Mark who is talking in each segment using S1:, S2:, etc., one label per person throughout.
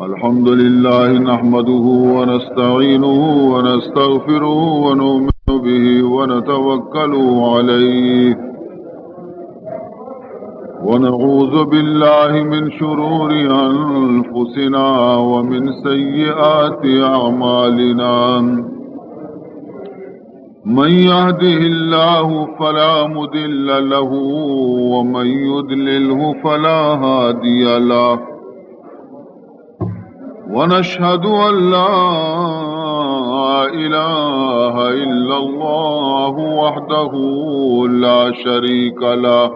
S1: الحمد لله نحمده ونستعينه ونستغفره ونؤمن به ونتوكل عليه ونعوذ بالله من شرور أنفسنا ومن سيئات أعمالنا من يهده الله فلا مضل له ومن يضلله فلا هادي له ونشهد أن لا إله إلا الله وحده لا شريك له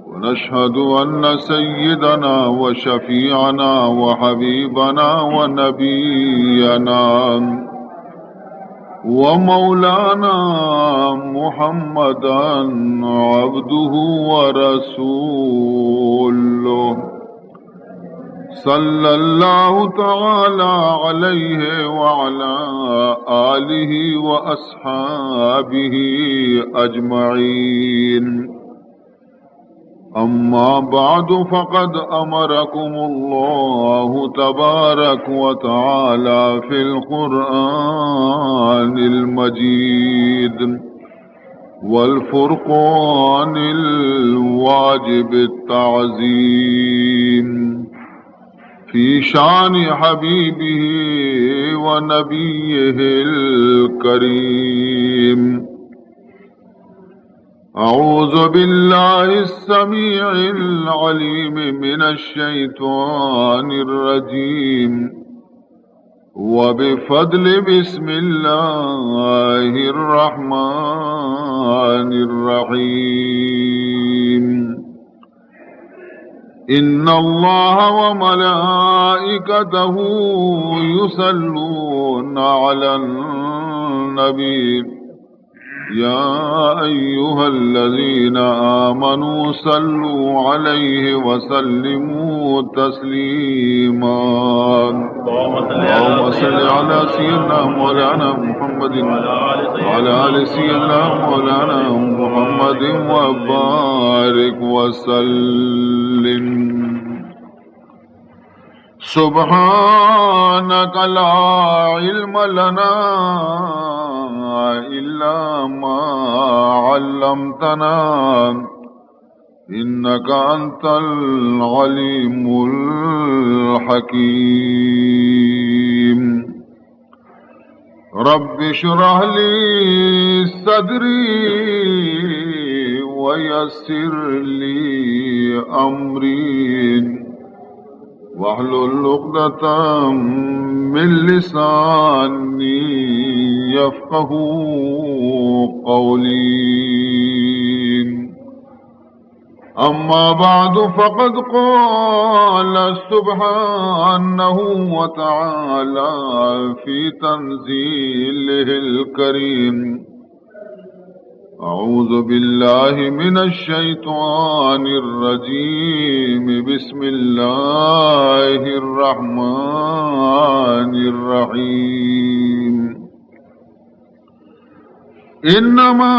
S1: ونشهد أن سيدنا وشفيعنا وحبيبنا ونبينا ومولانا محمدا عبده ورسوله صلى الله تعالى عليه وعلى آله وأصحابه أجمعين أما بعد فقد أمركم الله تبارك وتعالى في القرآن المجيد والفرقان الواجب التعظيم في شان حبيبه ونبيه الكريم أعوذ بالله السميع العليم من الشيطان الرجيم وبفضل بسم الله الرحمن الرحيم إن الله وملائكته يصلون على النبي يا أيها الذين آمنوا صلوا عليه وسلموا تسليما اللهم صل على سيدنا مولانا محمد وعلى آل سيدنا مولانا محمد وبارك وسلم سبحانك لا علم لنا إلا ما علمتنا إنك أنت العليم الحكيم رب اشرح لي صدري ويسر لي أمري واحلل عقدة من لساني يفقهوا قولي أما بعد فقد قال سبحانه وتعالى في تنزيله الكريم أعوذ بالله من الشيطان الرجيم بسم الله الرحمن الرحيم إنما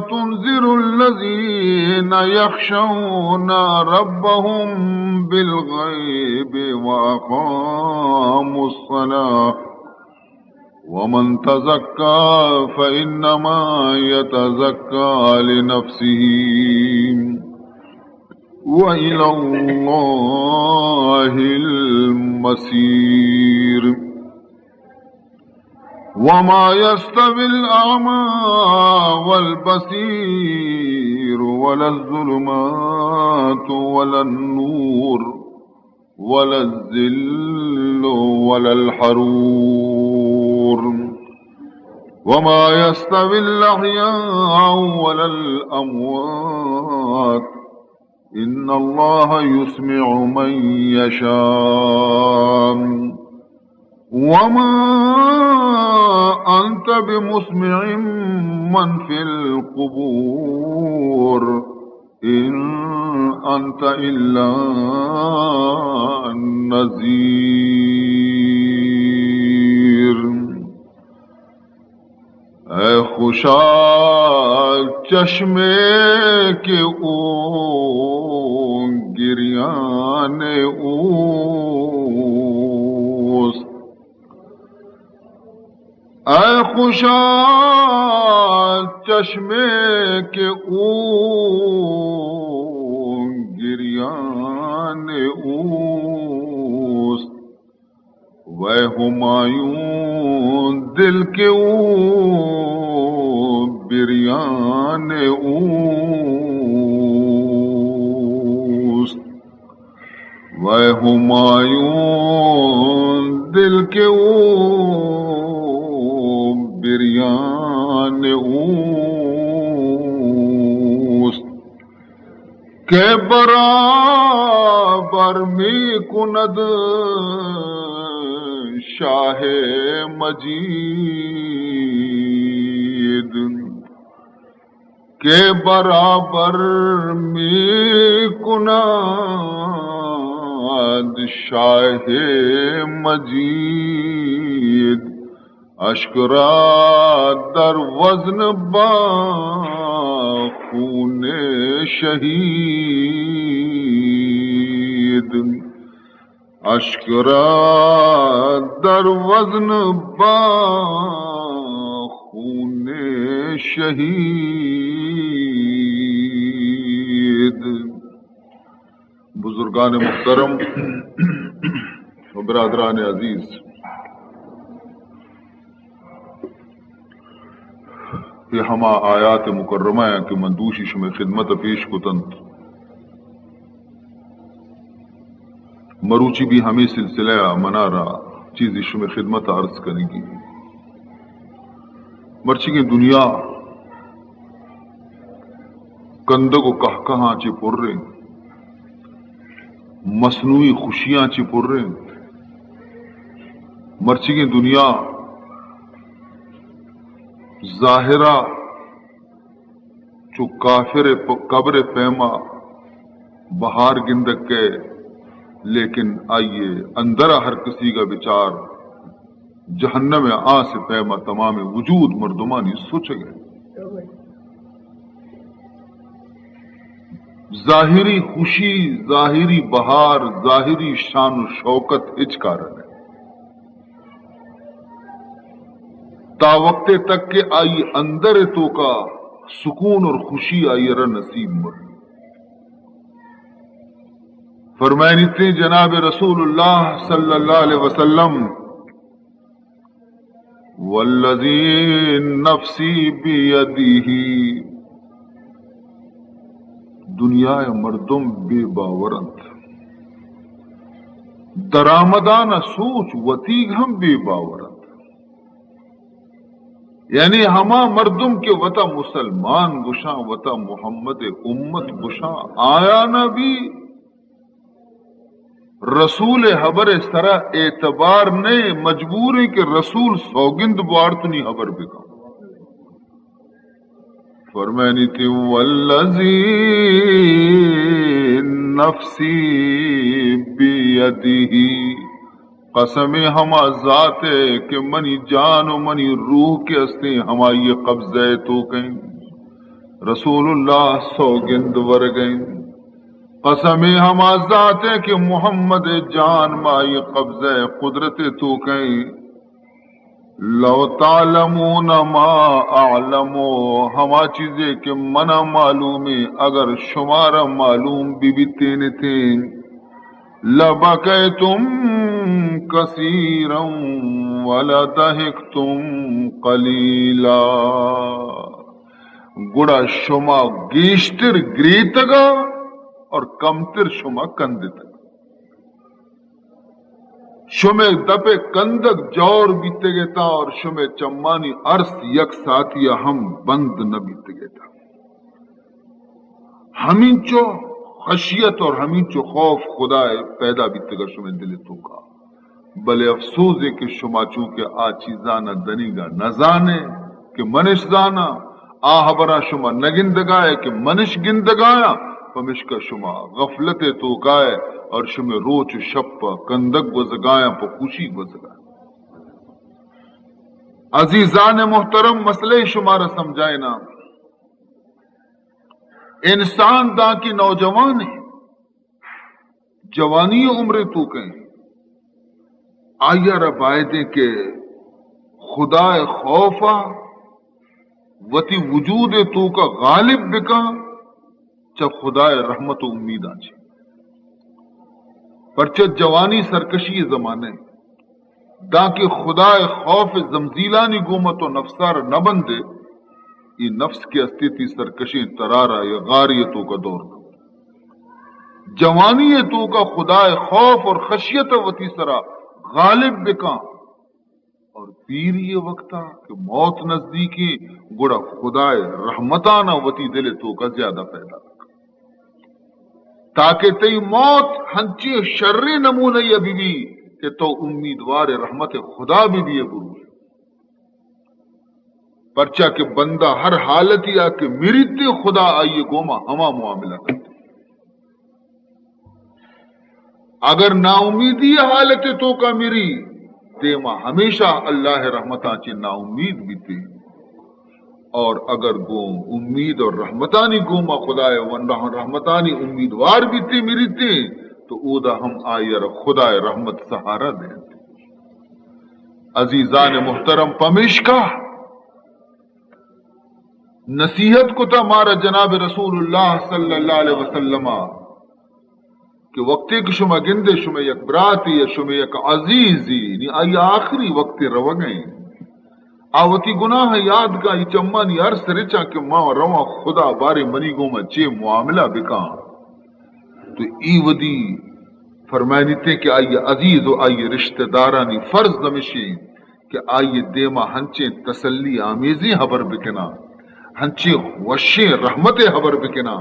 S1: تنذر الذين يخشون ربهم بالغيب وأقاموا الصلاة ومن تزكى فإنما يتزكى لنفسه وإلى الله المصير وما يستوي الأعمى والبصير ولا الظلمات ولا النور ولا الذل ولا الحرور وما يستوي الأحياء ولا الأموات إن الله يسمع من يشاء وما أنت بمسمع من في القبور إن أنت إلا نذير اے خوشا چشمے کے او گریان او اے خوشا چشمے کے او گریان اوست وہ ہمایوں دل کے او بریان اوست وہ ہمایوں دل کے او بریان اوست کہ برابر می کند شاہ مجید کے برابر می کند شاہ مجید اشکرا در وزن با خون شہید اشکرا در وزن با خون شہید. بزرگان محترم و برادران عزیز، یہ ہما آیات مکرمہ ہیں کہ مندوشی شمع خدمت پیش کتند مروچی بھی ہمیں سلسلہ منارا چیزی شمع خدمت عرض کریں گی. مرچی کی دنیا کندگ و کہاں چی پر رہے، مصنوعی خوشیاں چی پر رہے. مرچی کی دنیا ظاہرہ چو کافر قبر پیما بہار گندک کے، لیکن آئیے اندرہ ہر کسی کا بچار جہنم آ سے پیما تمام وجود مردمانی سوچ گئے. ظاہری خوشی، ظاہری بہار، ظاہری شان و شوکت اچکارن ہے تا وقت تک کہ آئی اندر تو کا سکون اور خوشی آئی را نصیب مر. فرمائنی تھے جناب رسول اللہ صلی اللہ علیہ وسلم، والذی نفسی بیدیہ، دنیا مردم بے باورند درآمدانہ سوچ وتیگ ہم بے باورند. یعنی ہما مردم کے وطا مسلمان گشاں وطا محمد امت گشاں آیا نبی رسول حبر سرا اعتبار نے مجبور ہے کہ رسول سوگند بوارتنی حبر بکا. فرمانی تھی والذی نفسی بیدہ، قسم ہما ذات ہے کہ منی جان و منی روح کے استے ہما یہ قبضہ تو کہیں. رسول اللہ سوگند ور گئیں، قسم ہما ذات ہے کہ محمد جان ما یہ قبضہ قدرت تو کہیں. لو تعلمون ما اعلمو، ہما چیزیں کہ منا معلوم ہے اگر شمارا معلوم بھی تین تھیں. لبکیتم کثیرا ولضحکتم قلیلا، گڑا شما گیشتر گریتگا اور کمتر شما کندتگا. شمع دپے کندک جور بیتے گیتا اور شمع چمانی عرص یک ساتھیا ہم بند نہ بیتے گیتا. ہمیں چو خشیت اور ہمیں چو خوف خدا پیدا بیتے گا شمع دل تو کا. بلے افسوس ہے کہ شما چونکہ آ چیزانا دنی گا نزانے کہ منش زانا، آ حبرہ شما نگندگائے کہ منش گندگایا، پمشکا شما غفلت تو گائے اور شما روچ شپ کندگ گزگایا پا خوشی گزگایا. عزیزان محترم مسئلہ شمارا سمجھائے نا، انسان دا کی نوجوان ہے، جوانی عمر تو کہیں آیا ربائدیں کہ خدا خوفا وتی وجود تو کا غالب بکا چب خدا رحمت و امید آچے پرچہ جوانی سرکشی زمانے دا کہ خدا خوف زمزیلانی گومت و نفسار نہ بندے یہ نفس کی استیتی سرکشی ترارا یا غاریتوں کا دور نہ جوانی تو کا خدا خوف اور خشیت وتی سرا غالب بکا اور پیر یہ وقتا کہ موت نزدیکی گڑا خدا رحمتانہ وتی دل تو کا زیادہ پیدا رکھا تاکہ تی موت ہنچی شر نمونہ ابھی بھی کہ تو امیدوار رحمت خدا بھی دیے گرو پرچہ کہ بندہ ہر حالت یا کہ میری تے خدا آئیے گوما ہما معاملہ کرتے اگر نا امیدی حالت تو کا میری تیما ہمیشہ اللہ رحمتاں چی نا امید بھی تھی اور اگر گو امید اور رحمتانی گوما خدا رحمتانی امیدوار بھی تھی میری تھی تو اودا ہم آئیر خدا رحمت سہارا دیں عزیزان محترم پمیشکا نصیحت کو تا مارا جناب رسول اللہ صلی اللہ علیہ وسلم کہ وقتی کہ شما گندے شما یک براتی یا شما یک عزیزی نی آئی آخری وقت رو گئیں آوتی گناہ یاد کا یہ چمانی ہر سرچا کہ ماں رواں خدا بارے منی گو میں چے معاملہ بکا تو ای ودی فرمائنی تے کہ آئیے عزیز و آئیے رشتہ دارانی فرض نمشی کہ آئیے دیما ہنچے تسلی آمیزی حبر بکنا ہنچے وشے رحمت حبر بکنا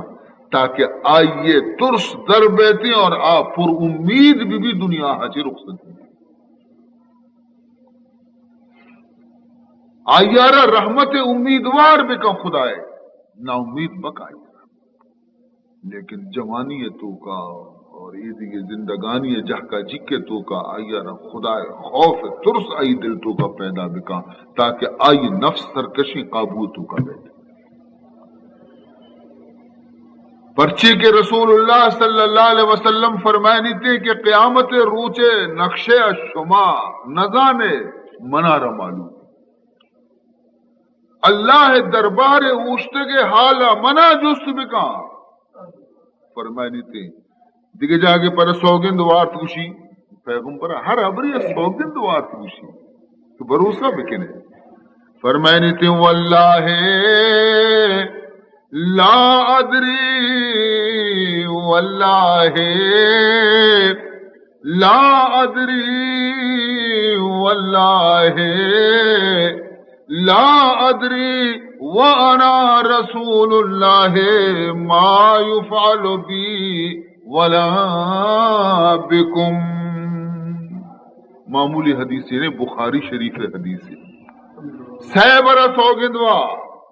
S1: تاکہ آئیے ترس در بیتے اور آپ پر امید بھی دنیا حجی رخصت آئیارہ رحمت امیدوار بکا خدا ہے نا امید بکائی لیکن جوانی تو کا اور عیدی زندگانی جہکا جکے تو کا آئیارہ خدا خوف ترس آئی دل تو کا پیدا بکا تاکہ آئی نفس سرکشی قابو تو کا بیٹھے پرچے کے رسول اللہ صلی اللہ علیہ وسلم فرمائنی تھے کہ قیامت روچے نقشے شما نزانے منارہ معلوم اللہ دربار اوشتے کے حالا منا جست بکا فرمائنی تھے دیگے جاگے پر سوگند وارت گوشی پیغمبر ہر عبری سوگند وارت گوشی تو بھروسہ بکنے فرمائنی تھے واللہ لا ادری واللہ لا ادری واللہ لا ادری وانا رسول اللہ ما يفعل بی ولا بکم معمولی حدیث ہے بخاری شریف حدیث ہے سہبرہ سوگندوا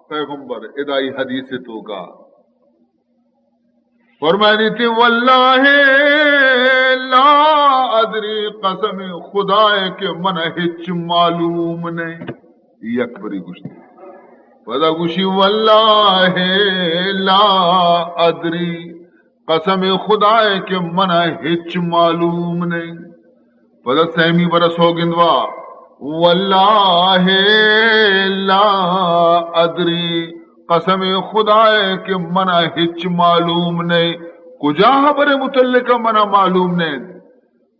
S1: پیغمبر ادائی حدیث تو کا فرمانی تھی واللہ لا ادری قسم خدا کے من ہچ معلوم نہیں یہ اکبری گشتی پدا گوشی واللہ لا ادری قسم خدا کے من ہچ معلوم نہیں پدا سہمی برس ہو گندوا واللہ لا ادری قسم خدا کہ منا ہچ معلوم نہیں کجا خبر متعلقہ منا معلوم نہیں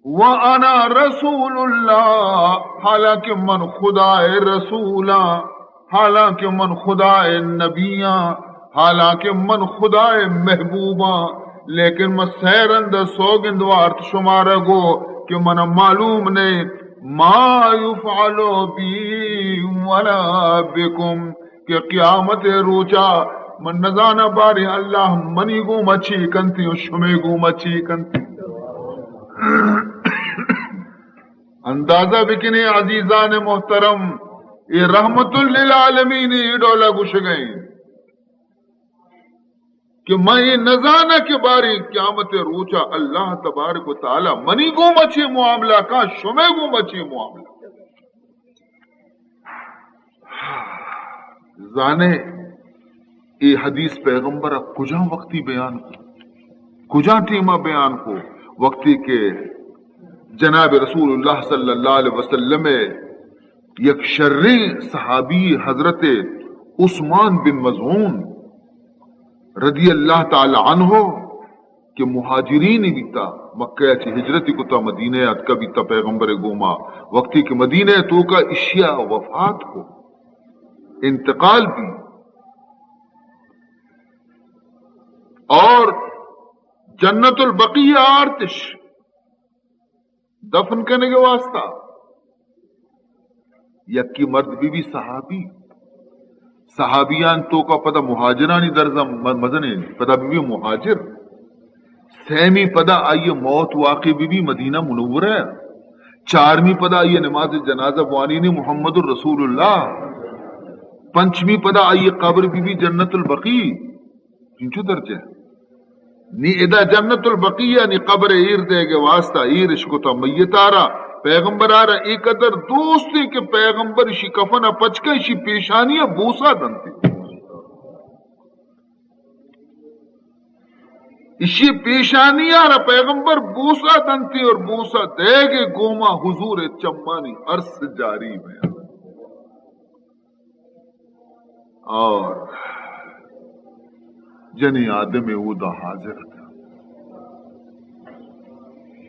S1: وانا رسول اللہ حالانکہ من خدا رسولا حالانکہ من خدا نبیاں حالانکہ من خدا محبوباں لیکن میں سیرند سوگندوارت شمارہ گو کہ من معلوم نہیں ما یفعل بی ولا بکم کہ قیامت روچا من نزانہ باری اللہ منی گو مچھی کنتی و شمی گو مچھی کنتی اندازہ بکنے عزیزان محترم یہ رحمت للعالمین ڈولا گوش گئیں کہ میں یہ نزانہ کے بارے قیامت روچا اللہ تبارک و تعالی منی گو مچھی معاملہ کا شمے گو مچھی معاملہ زانے یہ حدیث پیغمبر کجا وقتی بیان کو کجا ٹیمہ بیان کو وقتی کے جناب رسول اللہ صلی اللہ علیہ وسلم یک شرّ صحابی حضرت عثمان بن مظعون رضی اللہ تعالی عنہ کہ مہاجرین بھی تا مکہ چی ہجرتی کو تا مدینہ ات کا بھی تا پیغمبر گوما وقتی کہ مدینہ تو کا اشیاء وفات کو انتقال بھی اور جنت البقیہ آرتش دفن کرنے کے واسطہ یکی مرد بھی صحابیان تو کا پدا مہاجرانی درزہ مزنے پدا بھی مہاجر سیمی پدا آئیے موت واقع بھی مدینہ منورہ ہے چارمی پدا آئیے نماز جنازہ بوانینی محمد الرسول اللہ پنچمی پدا آئیے قبر بھی جنت البقی انچو درجہ نی ادا جنت البقیہ نی قبر ایر دے گے واسطہ ایر اشکو تا میت آرہ پیغمبر آرہ ایک ادر دوستی کے پیغمبر اشی کفنہ پچکا اشی پیشانیہ بوسا دنتی اشی پیشانی آرہ پیغمبر بوسا دنتی اور بوسا دے گے گوما حضور چمانی عرص جاری میں اور جنی آدم اودا حاضر تھا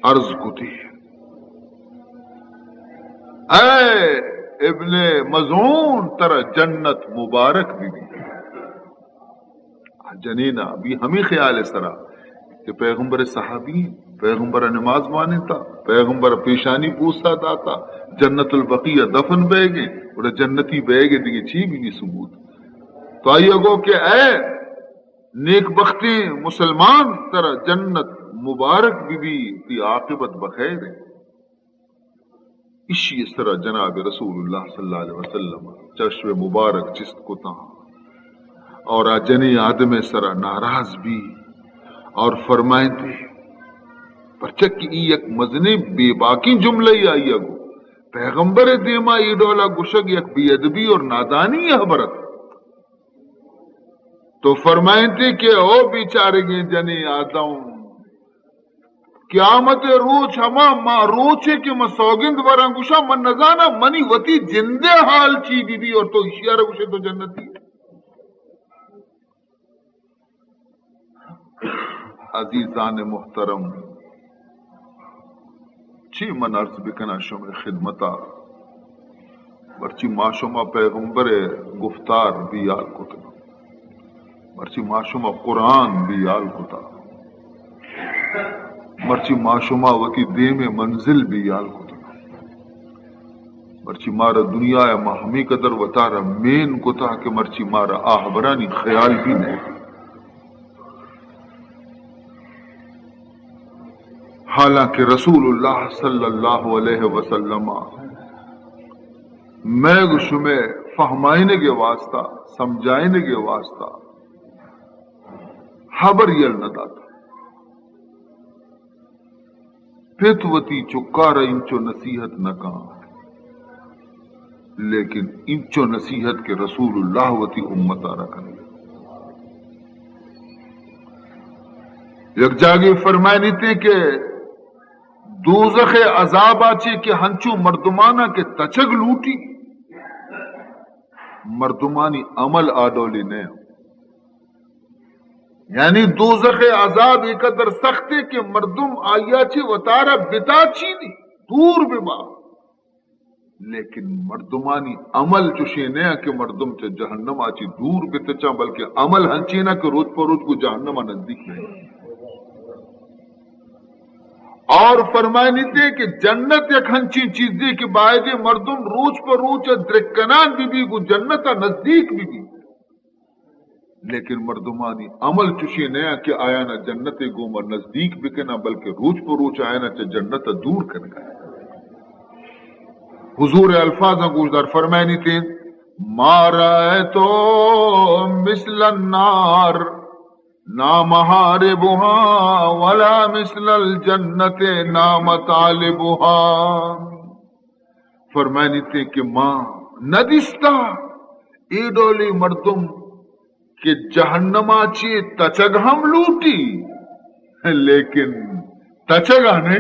S1: عرض کو تھی اے ابن مظعون ترى جنت مبارک بھی جنینا بھی ہمیں خیال اس طرح کہ پیغمبر صحابی پیغمبر نماز مانے تھا پیغمبر پیشانی پوچھتا تھا جنت البقیہ دفن بہ گئے اور جنتی بہ گئے دیکھے چھی بھی ثبوت تو آئیے گو کہ اے نیک بختی مسلمان ترى جنت مبارک بھی تی عاقبت بخیر ہے اسی اس طرح جناب رسول اللہ صلی اللہ علیہ وسلم چشم مبارک چست کو تھا اور جنی آدم اس طرح ناراض بھی اور فرمائیں تھے پرچک کی یک مزنے بے باقی جملہ ہی آئی گو پیغمبر دیما ای ڈولا گشک یک بی ادبی اور نادانی حبرت تو فرمائیں تھے کہ او بیچارے گے جنی آدم قیامت روچ ہما ما روچے کہ ما سوگند وران گوشا من نزانا منی وتی جندے حال چی بھی اور تو اشیارہ گوشے تو جنتی عزیزان محترم چی من عرض بکنا شما خدمتا برچی ما شما پیغمبر گفتار بھی یاد کتا برچی ما شما قرآن بھی یاد کتا مرچی ما شما وتی دیم منزل بھی یال کتا مرچی مارا دنیا ما ہمیں قدر وطارا مین کتا کہ مرچی مارا آہبرانی خیال بھی نہیں حالانکہ رسول اللہ صلی اللہ علیہ وسلم میں گشمے فہمائنے کے واسطہ سمجھائنے کے واسطہ خبر یل نہ داتا پیتوتی چکار انچو نصیحت نہ کہاں لیکن انچو نصیحت کے رسول اللہ وتی امتا رکھنے یک جاگے فرمائنی تھے کہ دوزخ عذاب آچے کہ ہنچو مردمانہ کے تچگ لوٹی مردمانی عمل آڈولی نے یعنی دوزخ عذاب ایک در سختے کہ مردم آیا چی وطارہ بتا چینی دور بما لیکن مردمانی عمل چوشے نیا کہ مردم چا جہنم آچی دور بتا بلکہ عمل ہنچینا کہ روز پر روز کو جہنم نزدیک نہیں اور فرمائنی تھے کہ جنت یک ہنچی چیز دی کہ باید مردم روز پر روز درکنان بھی کو جنت نزدیک بھی لیکن مردمانی عمل چشی نیا کہ آیا نہ جنت گومر نزدیک بکنا بلکہ روچ پر روچ آیا نہ جنت دور کرنا حضور الفاظ گوشدار فرمائنی تھے ما رأیتو مثل النار نام حاربها ولا مثل الجنت نام طالبها فرمائنی تھے کہ ماں ندستا ایڈولی مردم کہ جہنما چی تچگ ہم لوٹی لیکن تچگا نے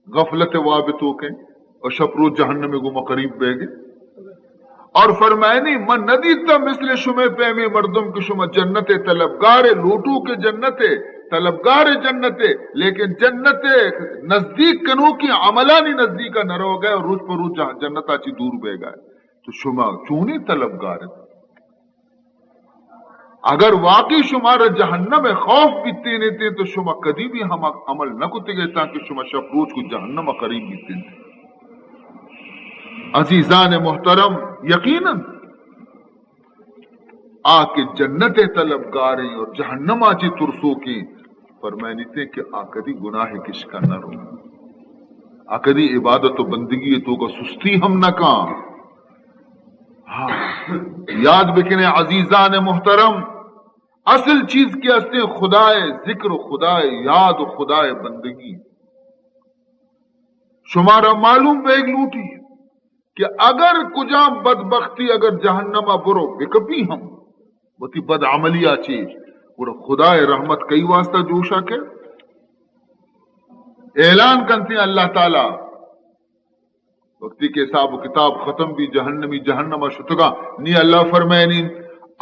S1: غفلت وابتوں کے اور شپرو جہنم گو قریب بے گے اور فرمائنی من ندیتا مثل شمع پیمی مردم کی شمع جنت طلبگار لوٹو کے جنت طلبگار جنت لیکن جنت نزدیک کنو کی عملانی نزدیک نہ رو گئے اور روز پر روز جنت آچی دور بے گئے تو شمع چونی طلبگار اگر واقعی شمار جہنم خوف بیتے نہیں تھے تو شمع کدی بھی ہم عمل نہ کتے گئے تاکہ شمع شفروج کو جہنم قریب بیتے تھے عزیزان محترم یقیناً آ کے جنت طلبگار اور جہنم آچی ترسو کی فرمائنی تھے کہ آکدی گناہ کش کا نہ رو آکدی عبادت و بندگی تو کا سستی ہم نہ کام ہاں یاد بکنے عزیزان محترم اصل چیز کے استے خدائے ذکر و خدائے یاد و خدائے بندگی شمارا معلوم بیگ لوٹی کہ اگر کجا بدبختی اگر جہنمہ برو بکپی ہم وہ تی بد عملی آچی اور خدائے رحمت کئی واسطہ جوشا کے اعلان کرتے ہیں اللہ تعالی وقتی کے حساب و کتاب ختم بھی جہنمی جہنم شتگا نی اللہ فرمائنی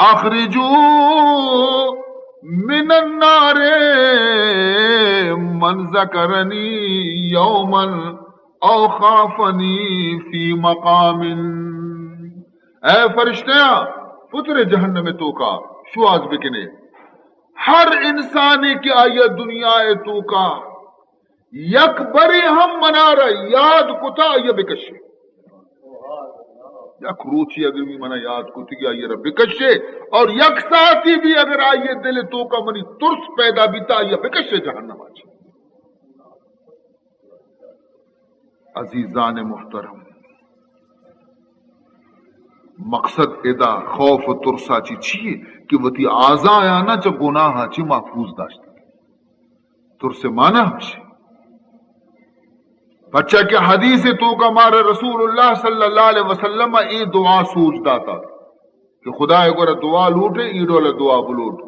S1: اخرجو من النار من ذکرنی یوما او خافنی فی مقام اے فرشتیاں پتر جہنم تو کا شو آز بکنے ہر انسانی کی آئی دنیا تو کا یک بری ہم منا رہا یاد کتا یہ بکشے یک روچی اگر بھی منا یاد کتی گیا یہ بکشے اور یک ساتھی بھی اگر آئیے دل تو کا منی ترس پیدا بیتا یہ بکشے جہنم آج عزیزان محترم مقصد ادا خوف و ترسا چی چیئے کہ وہ تی آزا آنا چا گناہ چی محفوظ داشتا ترس مانا ہمشے بچہ کہ حدیث تو کا مارا رسول اللہ صلی اللہ علیہ وسلم ای دعا سوچ داتا کہ خدا اگر دعا لوٹے ایڈو لے دعا بلوٹ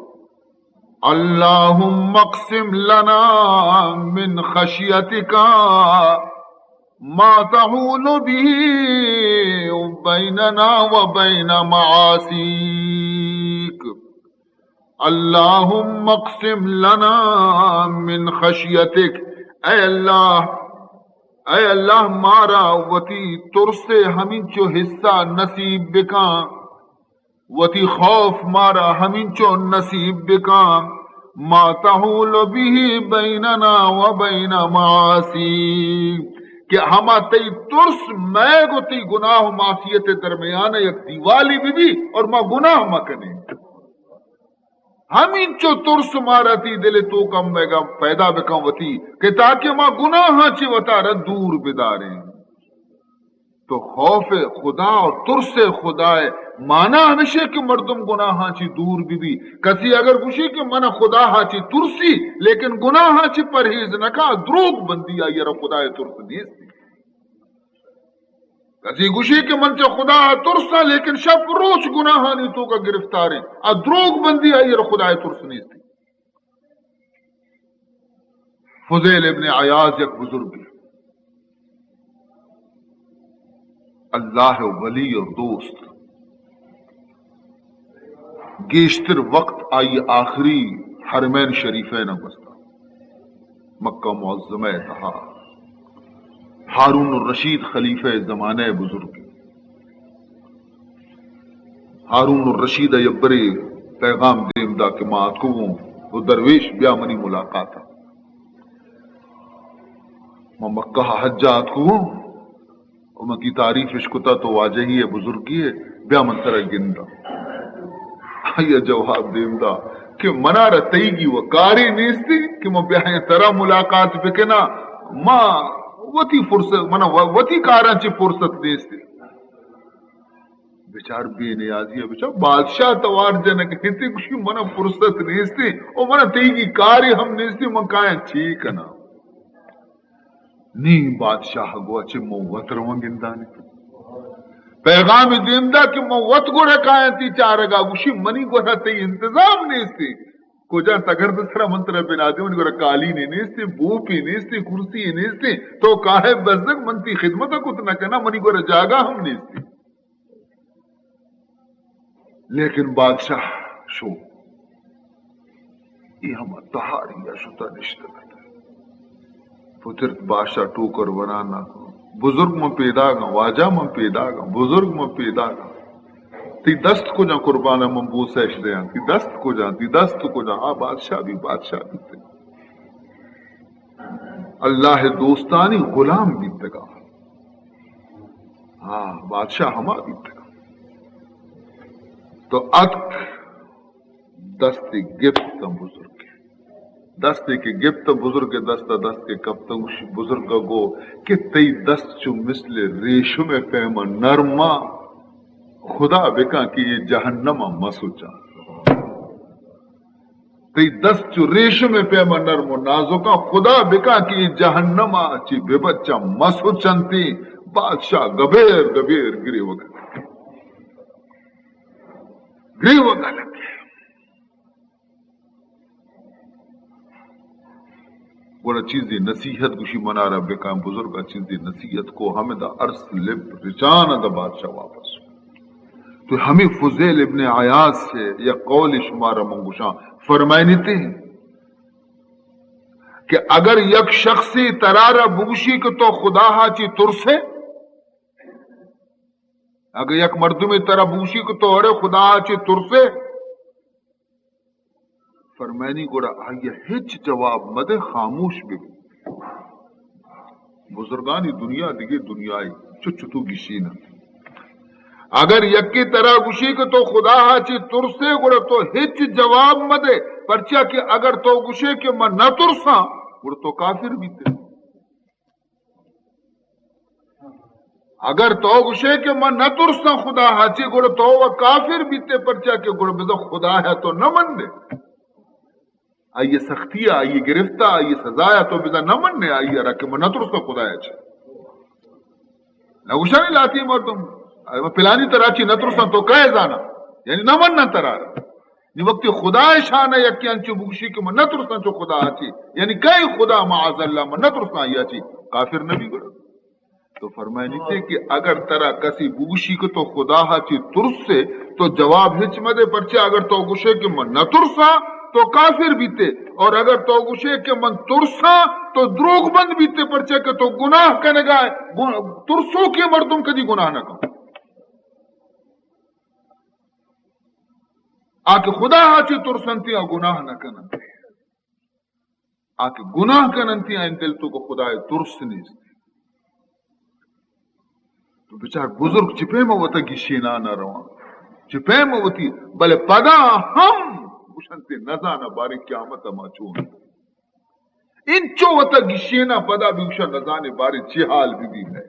S1: اللہم اقسم لنا من خشیتک ما تحول به بیننا و بین معاصیک اللہم اقسم لنا من خشیتک اے اللہ مارا وتی ترسے ہمیں چو حصہ نصیب بکاں وتی خوف مارا ہمیں چو نصیب بکاں ما تحول به بیننا و بین معاصیک کہ ہما تی ترس میں گو تی گناہ و معصیت درمیان یک دیوالی بھی اور ما گناہ مکنے ہمیں چو ترس مارا تی دل تو کم میں گا پیدا بکم وتی کہ تاکہ ما گناہ چی وطارہ دور بداریں تو خوف خدا اور ترس خدا مانا ہمیشہ کہ مردم گناہ چی دور بھی کسی اگر گوشی کہ من خدا چی ترسی لیکن گناہ چی پرہیز نکا دروگ بندی آئی را خدا ترس نیستی کسی گوشی کہ من چا خدا ترسا لیکن شب روچ گناہ نہیں تو کا گرفتار ہے دروگ بندی آئی را خدا ترس نیستی فضیل ابن عیاض یک بزرگ اللہ ولی اور دوست گیشتر وقت آئی آخری حرمین شریفین بستا مکہ معظمہ تہا ہارون الرشید خلیفہ زمانہ بزرگ ہارون الرشید یبری پیغام دیم دا کہ مات کو وہ درویش بیا منی ملاقات میں مکہ حجات کو اور میں کی تعریف اشکتا تو واجہی ہے بزرگی ہے بیا منتر گندہ یہ جواب دیم دا کہ منا رتئی گی وہ کاری نیستی کہ میں بیا ترہ ملاقات بکنا ماں وتی فرصت منا وتی کاران چی فرصت نیستی بیچار بے نیازی ہے بیچار بادشاہ توار جنک ہتی کچھ منا فرصت نیستی اور منا تیگی کاری ہم نیستی من کائیں ٹھیک نا نی بادشاہ گو اچھے موت روانگندانی پیغام دیم دا کہ موت گوڑا کائیں تی چارگا گوشی منی گوڑا تی انتظام نیستی کجا تگر دسرا منتر بنادی ان گورا کالی نیستی بوپی نیستی کرسی نیستی تو کاہے بزدک منتی خدمت کتنا کنا منی گورا جاگا ہم نیستی. لیکن بادشاہ شو یہ ہم تہاری یا شتا نشتہ پتر بادشاہ ٹوکر بنانا بزرگ میں پیدا گا واجہ میں پیدا گا بزرگ میں پیدا گا تی دست کو جا قربانہ منبوس ایش دیا تی دست کو جا ہاں بادشاہ بھی تھے اللہ دوستانی غلام بھی تگا ہاں بادشاہ ہما بھی تگا تو اتک دست گفت بزرگ دست کے گفت بزرگ دست کے کب تک بزرگ گو کہ تی دست چو مثل ریشم پیما نرما خدا بکا کہ یہ جہنم مسوچا تی دست چو ریشم پیما نرم و نازکا خدا بکا کہ یہ جہنم چی بے بچہ مسوچنتی. بادشاہ گبیر گری وگا لگے بڑا چیزی نصیحت گوشی منارا بکا بزرگا چیزی نصیحت کو ہمیں دا عرص لب رچانا دا بادشاہ واپس تو ہمیں فضیل ابن عیاض سے یا قول شمارا منگوشاں فرمائنی تھے کہ اگر یک شخصی ترارا بگوشی کہ تو خدا ہاچی ترسے اگر یک مردمی ترا بگوشی کہ تو ارے خدا ہاچی ترسے فرمائنی گوڑا آئیے ہچ جواب مدے خاموش بھی بزرگانی دنیا دیگے دنیای چچتو گشینا اگر یکی طرح گوشی کہ تو خدا ہاچی ترسے گوڑا تو ہچ جواب مدے پرچہ کہ اگر تو گوشے کہ میں نہ ترسا گوڑا تو کافر بھی تے اگر تو گوشے کہ میں نہ ترسا خدا ہاچی گوڑا تو وہ کافر بھی تے پرچہ کہ گوڑا بزا خدا ہے تو نہ من دے آئیے سختی آئیے گرفتہ آئیے سزایا تو بزا نہ من نے آئیے رکھے میں نہ ترسا خدا ہے چھے نہ گوشا نہیں لاتی مردم پلانی تراچی نہ ترسا تو کہے جانا یعنی نہ من نہ ترار نی وقت خدا شان ہے یکی انچو بگشی کہ میں نہ ترسا چو خدا آچی یعنی کئی خدا معاذ اللہ میں نہ ترسا آئی آچی کافر نبی گڑا تو فرمائے نیتے کہ اگر ترا کسی بگشی کہ تو خدا آچی ترس سے تو جواب ہچ مدے پرچے اگر تو گوشے کہ میں نہ ترسا تو کافر بیتے اور اگر تو گوشے کہ من ترسا تو دروغ بند بیتے پرچے کہ تو گناہ کرنے گا ترسو کے مردم کدی گناہ نہ کر آکے خدا آچی ترسنتیاں گناہ نہ کننتی آکے گناہ کننتیاں ان دل تو کو خدا ترس نیستی تو بچار بزرگ چپے میں وطا گشینا نہ روان چپے میں وطی بلے پدا ہم گشنتے نزانا باری قیامت ما چون انچو وطا گشینا پدا بھی گشن نزانے باری چی حال بھی ہے.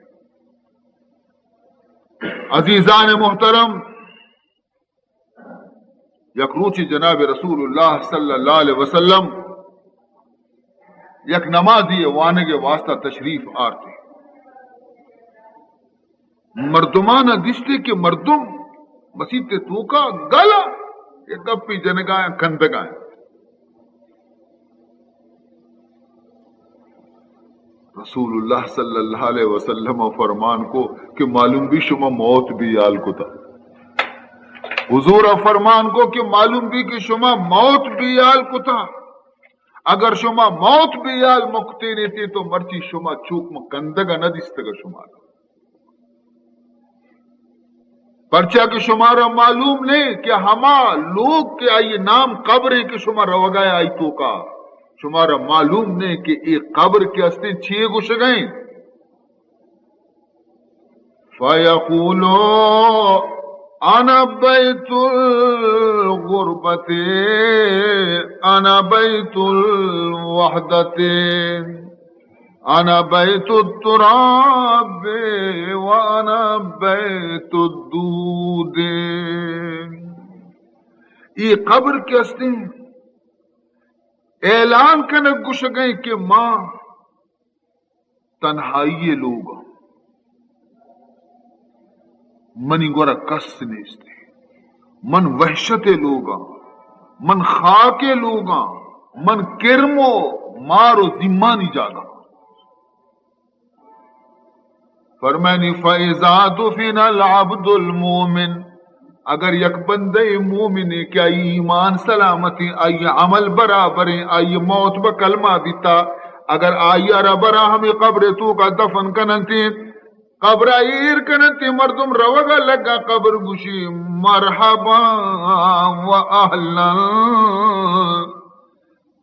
S1: عزیزان محترم یک روچی جناب رسول اللہ صلی اللہ علیہ وسلم یک نمازی وانے کے واسطہ تشریف آتے مردمانہ دشتے کے مردم مسیح تو کا گلا یہ گپی جنگائیں کندگائیں رسول اللہ صلی اللہ علیہ وسلم فرمان کو کہ معلوم بھی شما موت بھی یال کو تھا حضور فرمان کو کہ معلوم بھی کہ شما موت بھی یال کو تھا اگر شما موت بھی یال مکتے رہتے تو مرچی شما چوک میں کندگا نہ دستگا شما پرچہ کہ شمارا معلوم نہیں کہ ہما لوگ کے آئیے نام قبر ہے کہ شما روگائے آئی تو کا شمارا معلوم نہیں کہ ایک قبر کے استے چھے گوش گئیں فَيَقُولُ انا بیت الغربت انا بیت الوحدت انا بیت التراب وانا بیت الدود یہ قبر کے استے اعلان کرنے گوش گئے کہ ماں تنہائی لوگ منی گورا کس نیستے من وحشت لوگا من خاک لوگاں من کرمو مارو ذمانی جاگا فرمانی فَإِذَا دُفِنَ الْعَبْدُ الْمُؤْمِنُ اگر یک بندے مومن کہ آئی ایمان سلامتی آئی عمل برابر آئی موت بکلمہ بیتا اگر آئی ربرا ہمیں قبر تو کا دفن کننتی قبر ایر کننتی مردم روگا لگا قبر گوشی مرحبا و اہلا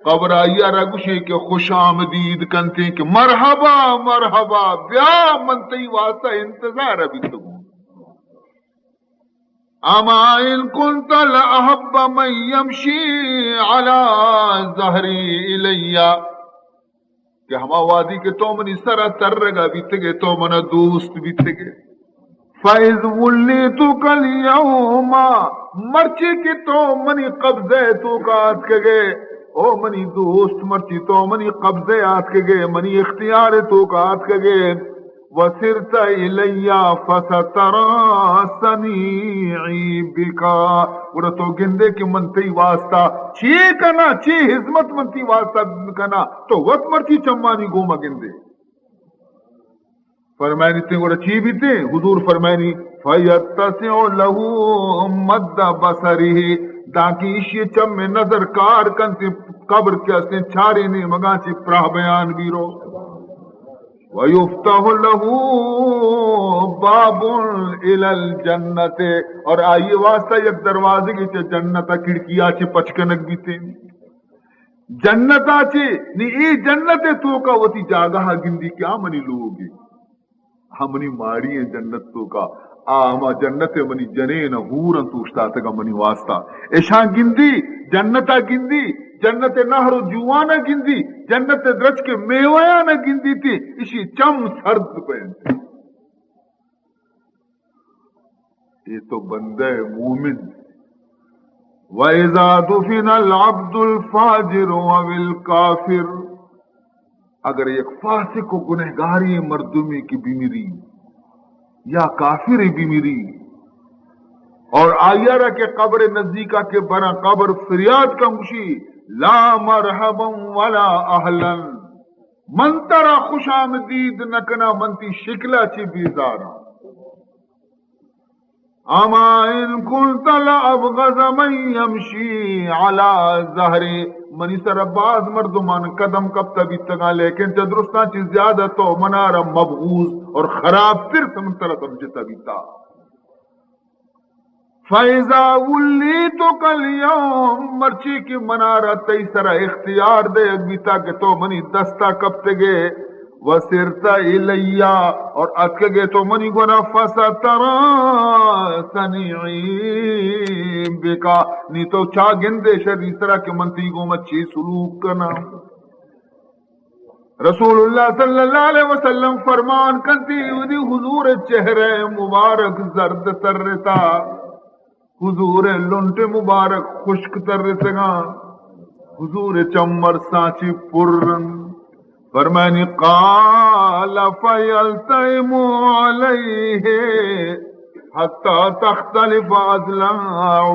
S1: قبر آئی رگوشی کہ خوش آمدید کنتی کہ مرحبا مرحبا بیا منتی واسطہ انتظار ابھی تو اما ان كنت لأحب من يمشي على ظهري الیا کہ ہما وادی کے تو منی سرا ترگا بیتگے تو منا دوست بیتگے فَإِذْ وُلِّيتُكَ الْيَوْمَ مرچی کی تو منی قبضے تو کات کے گے او منی دوست مرچی تو منی قبضے آت کے گے منی اختیار تو کات کے گے وَسِرْتَ إِلَيَّ فَسَتَرَى سَنِيعِي بِكَ وہ تو گندے کی منتی واسطہ چی کنا چی حزمت منتی واسطہ کنا تو وقت مرچی چمانی گوما گندے فرمائنی تھی وہ چی بھی تھے حضور فرمائنی فَيَتَّسِعُ لَهُ مَدَّ بَصَرِهِ تاکہ اسی چم میں نظر کار کنتی قبر کے اسے چھاری نہیں مگا چی پراہ بیان بیرو وَيُفْتَحُ لَهُ بَابٌ إِلَى الْجَنَّةِ اور آئیے واسطہ یک دروازے کی چھ جنتا کھڑکی آچے پچکنک بھی تھے جنت آچے نی ای جنت تو کا وتی جاگہ گندی کیا منی لوگی ہمنی ماری ہیں جنت تو کا آما جنت منی جنین ہورن توشتا تگا منی واسطہ ایشان گندی جنتا گندی جنت نہر جوانا گندی جنت درج کے میویانا گندی تھی اسی چم سرد پہنتے یہ تو بندہ مومن وَإِذَا دُفِنَ الْعَبْدُ الْفَاجِرُ وَالْكَافِرُ اگر ایک فاسق و گنہگاری مردمی کی بیمری یا کافر بیمری اور آئیارہ کے قبر نزدیکہ کے بنا قبر فریاد کا مشی لا مرحبا ولا اہلا من ترا خوش آمدید نکنا منتی شکلہ چی بیزارا اما ان کنت لأبغض من یمشی علی ظہری منی سر باز مردمان قدم کب تبھی تگا لیکن چدرستان چیز زیادہ تو منارا مبغوز اور خراب پھر سمترہ سمجھتا بھی تا فَإِذَا وُلِّيتُكَ الْيَوْمَ مرچی کی منارا تی سرا اختیار دے اگبیتا کہ تو منی دستا کب تگے وَسِرْتَ إِلَيَّ اور اتک گے تو منی گنا فَسَتَرَى سَنِعِي بِكَ نی تو چا گندے شری سرا کے منتی گو مچی سلوک کنا رسول اللہ صلی اللہ علیہ وسلم فرمان کنتی ودی حضور چہرے مبارک زرد ترتا حضور لنٹ مبارک خشک ترتگا حضور چمر سانچی پرن فرمانی قال فیلتئم علیہ حتی تختلف اضلاعہ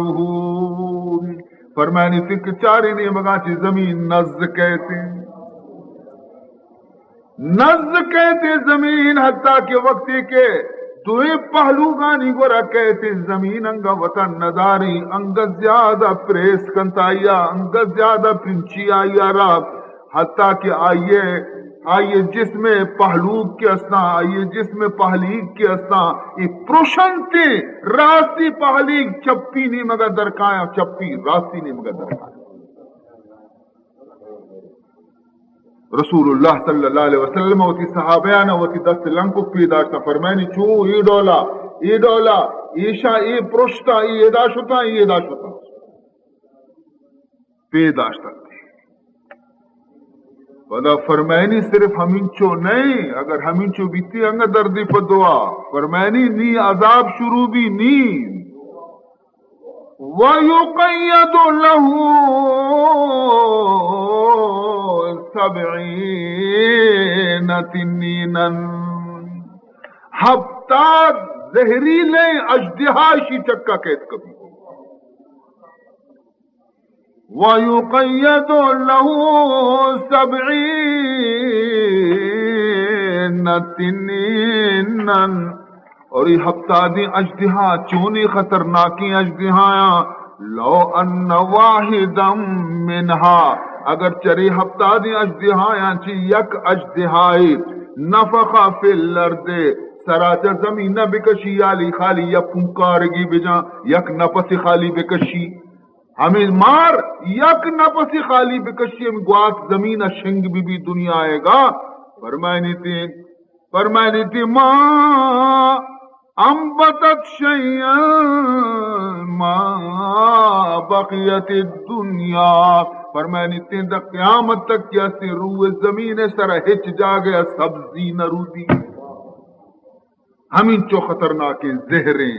S1: فرمانی تک چاری نہیں مگا چی زمین نزد کہتے زمین حتیٰ کہ وقتی کے دوئے پہلو گانی گورا کہتے زمین انگا وطن نداری انگا زیادہ پریس کنتایا انگا زیادہ پنچی آیا راب حتیٰ کہ آئیے جس میں پہلوک کے اسنا آئیے جس میں پہلیگ کے اسنا یہ پروشنتی راستی پہلیگ چپی نہیں مگا درکایا چپی راستی نہیں مگا درکایا رسول اللہ صلی اللہ علیہ وسلم وتی صحابیانا وتی دست لنکو پیداشتا فرمینی چو ای ڈولا ایشا ای پروشتا ای اداشتا پیداشتا ودا فرمینی صرف ہمینچو نہیں اگر ہمینچو بیتی انگا دردی پا دعا فرمینی نی عذاب شروع بھی نی وَيُقَيَّدُ لَهُ سَبْعِينَ تِنِّينًا ہفتاد زہریلے اجدہاشی چکا قید کبھی وَيُقَيَّدُ لَهُ 70 تنینا، اور یہ ہفتہ دیں اجدہا چونی خطرناکی اجدہایاں، لو ان واحدا منہا، اگر چرے ہفتہ دیں اجدہایاں چی یک اجدہائی نفخ فی الارض، سراچ زمین نہ بکشی یالی خالی یا پنکارگی بجا یک نفس خالی بکشی، ہمیں مار یک نفس خالی بکشی، ہم گواس زمین شنگ بھی دنیا آئے گا، فرمائنی تھی ماں انبتت شیئا ما بقیت الدنیا، فرمائنی تھی دا قیامت تک کیا سے روح زمین سر ہچ جا گیا سبزی نہ رو دی، ہمیں چو خطرناک زہریں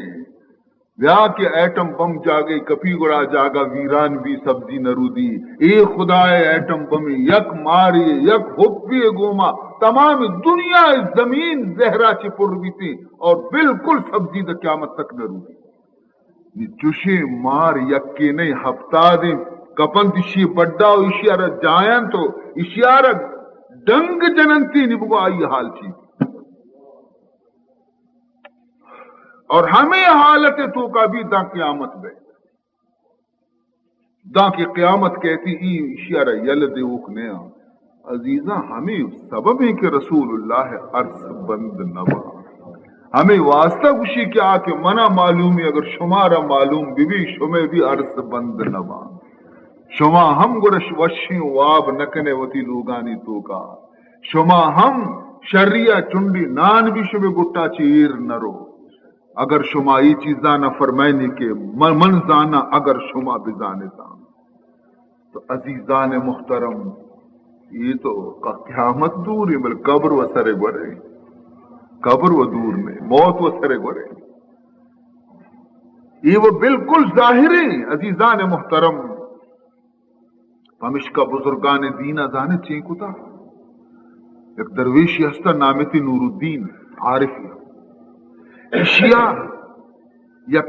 S1: ویا کہ ایٹم بم جاگے کپی گڑا جاگا ویران بھی سبزی نرودی، اے خدا ایٹم بم یک ماری یک ہوپی گوما تمام دنیا زمین زہرا چپر بھی تھی اور بالکل سبزی دا قیامت تک نرودی، چوشے مار یک کے نہیں ہفتہ دیں کپن تشی بڑا و اشیارہ جائیں تو اشیارہ ڈنگ جننتی نبگو آئی حال چیز، اور ہمیں حالت تو کا بھی دا قیامت بے دا کی قیامت کہتی ای اشیارہ یلد اوکنے عزیزاں، ہمیں سبب ہے کہ رسول اللہ عرض بند نوا، ہمیں واسطہ کشی کیا کہ منع معلوم ہے، اگر شمارا معلوم بھی شمیں بھی عرض بند نوا، شما ہم گرش وشیں واب نکنے وتی لوگانی تو کا، شما ہم شریعہ چنڈی نان بھی شمیں گٹا چیر نرو، اگر شما یہ چیزاں نہ فرمائنی کے من زانا اگر شما بزانتا، تو عزیزان محترم یہ تو قیامت دور ہے، بل قبر و سرے گورے، قبر و دور میں موت و سرے گورے، یہ وہ بالکل ظاہر ہے عزیزان محترم، ہمشکا بزرگان دین ازانے چینکو تا، ایک درویشی ہستا نامتی نور الدین عارفی، اشیاء یک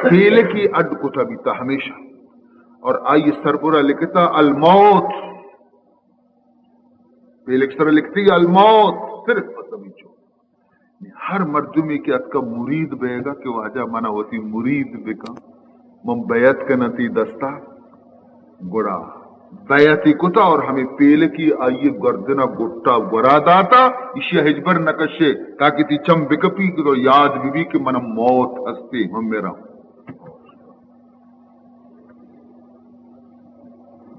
S1: پیلے کی اڈ کتا بیتا ہمیشہ، اور آئیے سربرہ لکھتا الموت، پیلے کی سر لکھتی الموت، صرف پتمی چھو، ہر مردمی کے ات کا مرید بے گا کہ واجہ منا ہوتی مرید بکا من بیعت کنتی دستا گڑا بیعتی کتا، اور ہمیں پیلے کی آئیے گردنہ گٹا گرا داتا اشیاء ہجبر نکشے تاکہ تی چم بکپی کہ یاد بھی کہ من موت ہستے ہم میرا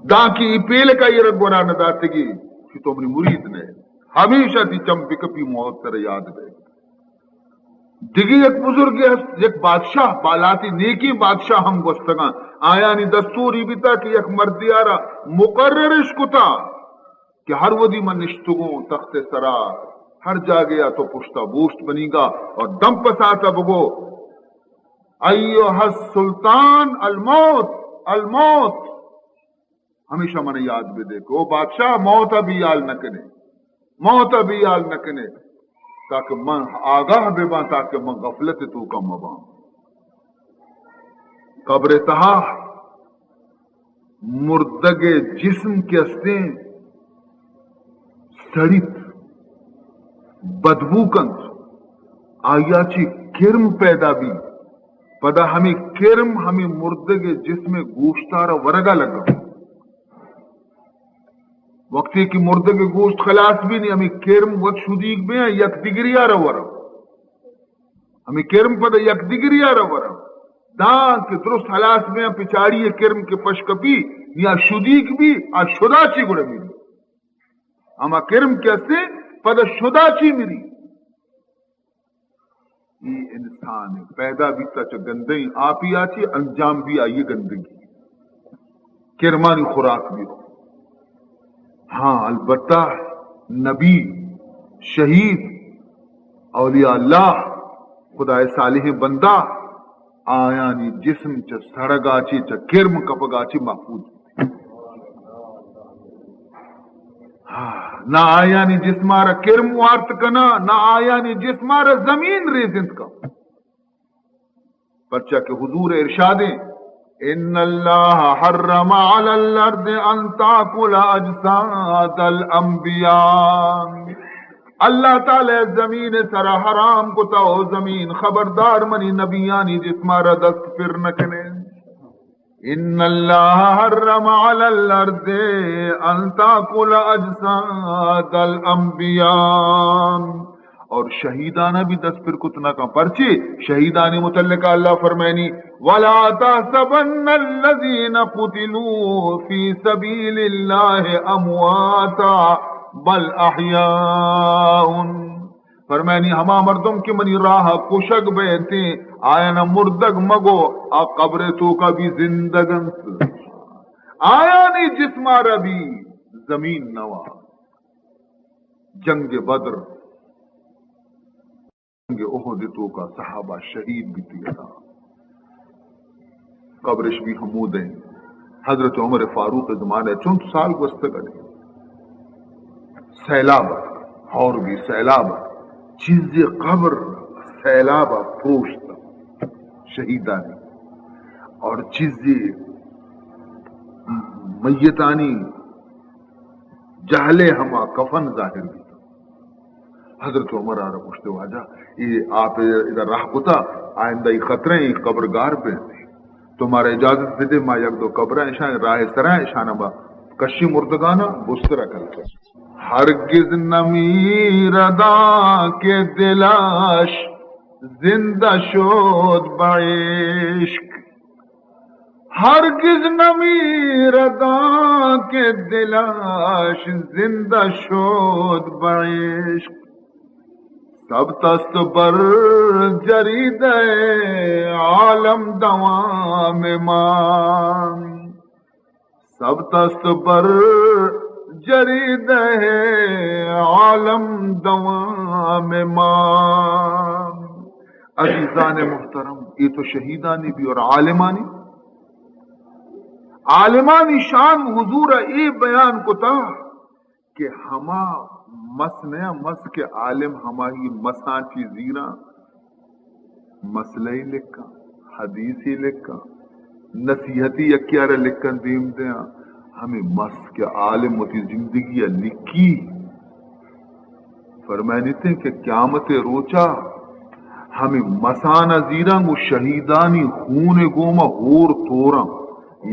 S1: دا کی پیلے کا یہ رگ گرا نہ داتے گی کہ تو اپنی مرید نے ہمیشہ تی چم بکپی موت تر یاد بے دیگی ایک بزرگ ایک بادشاہ بالاتی نیکی بادشاہ ہم گستگاں آیا نی دستوری بیتا کہ ایک مردیارا مقررش کتا کہ ہر ودی من نشتگوں تخت سرا ہر جا گیا تو پشتا بوشت بنی گا، اور دم پساتا بگو ایوہ السلطان الموت الموت، ہمیشہ من یاد بھی دیکھو بادشاہ موت ابھی یال نہ کنے، موت ابھی یال نہ کنے، تاکہ من آگاہ بے باں، تاکہ من غفلت تو کم مباں، قبر تہا مردگ جسم کے استیں سڑیت بدبو کند آیا چی کرم پیدا بھی پدا ہمیں کرم ہمیں مردگ جسم گوشتارا ورگا لگا، وقتی کی مردگ گوشت خلاص بھی نہیں، ہمیں کرم وقت شدیق بھی ہیں یک دیگری آرہ ورم، ہمیں کرم پدا یک دیگری آرہ ورم دان کے درست خلاص میں پچاڑی کرم کے پشکپی یا شدیق بھی آ شدا چی گڑا میری، اما کرم کیسے پدا شدا چی میری، یہ انسان پیدا بھی تا گندگی آپ ہی آچی انجام بھی آئیے گندگی، کرمانی خوراک بھی ہو، ہاں البتہ نبی شہید اولیاء اللہ خدا صالح بندہ آیانی جسم چا سڑگاچی چا کرم کپگاچی محفوظ، نہ آیانی جسمارا کرم وارت کنا، نہ آیانی جسمارا زمین ریزند کا، پرچہ کہ حضور ارشادیں ان اللہ حرم علی الارض ان تاکل اجساد الانبیاء، اللہ تعالی زمین سرا حرام کو تا زمین خبردار منی نبیانی جسمارا دست پھر نکنے. ان اللہ حرم علی الارض ان تاکل اجساد الانبیاء، اور شہیدانہ بھی دس پھر کتنا کا پرچے شہیدان متعلقہ اللہ فرمائنی وَلَا تَحْسَبَنَّ الَّذِينَ قُتِلُوا فِي سَبِيلِ اللَّهِ أَمْوَاتًا بَلْ أَحْيَاءٌ، فرمائنی ہما مردم کی منی راہ کشک بیتے آیا نہ مردگ مگو آ قبر تو کا بھی زندگن آیا نہیں جسمارا بھی زمین نوا. جنگ بدر احد تو کا صحابہ شہید بھی تھا، قبرش بھی حمود ہیں. حضرت عمر فاروق زمانہ 4 سال گزشتہ کرے سیلاب اور بھی سیلاب چیز قبر سیلاب پروشت شہیدانی اور چیز میتانی جہلے ہما کفن ظاہر بھی. حضرت عمر آ رہا پوچھتے واجہ یہ آپ ادھر راہ کتا آئندہ خطرے قبر گار پہ تمہارا اجازت دے دے ما یک دو قبریں اشان راہ سرائیں اشانہ با کشی مردگانا بسترہ کرتا. ہرگز نمیردا کے دلاش زندہ شود بعشق، ہرگز نمیردا کے دلاش زندہ شود بعشق، سب تست بر جرید عالم دوام مان، سب تست بر جرید عالم دوام مان. عزیزان محترم، یہ تو شہیدانی بھی اور عالمانی شان حضور اے بیان کو تھا کہ ہما مسنیا مس کے عالم ہماری مساں کی زیرہ مسئلہ لکھا حدیثی لکھا نصیحتی یکیارہ لکھن دیم دیا ہمیں مس کے عالم ہوتی زندگی لکھی. فرمائنی تھے کہ قیامت روچا ہمیں مسانہ زیرہ گو شہیدانی خون گوما ہور تورا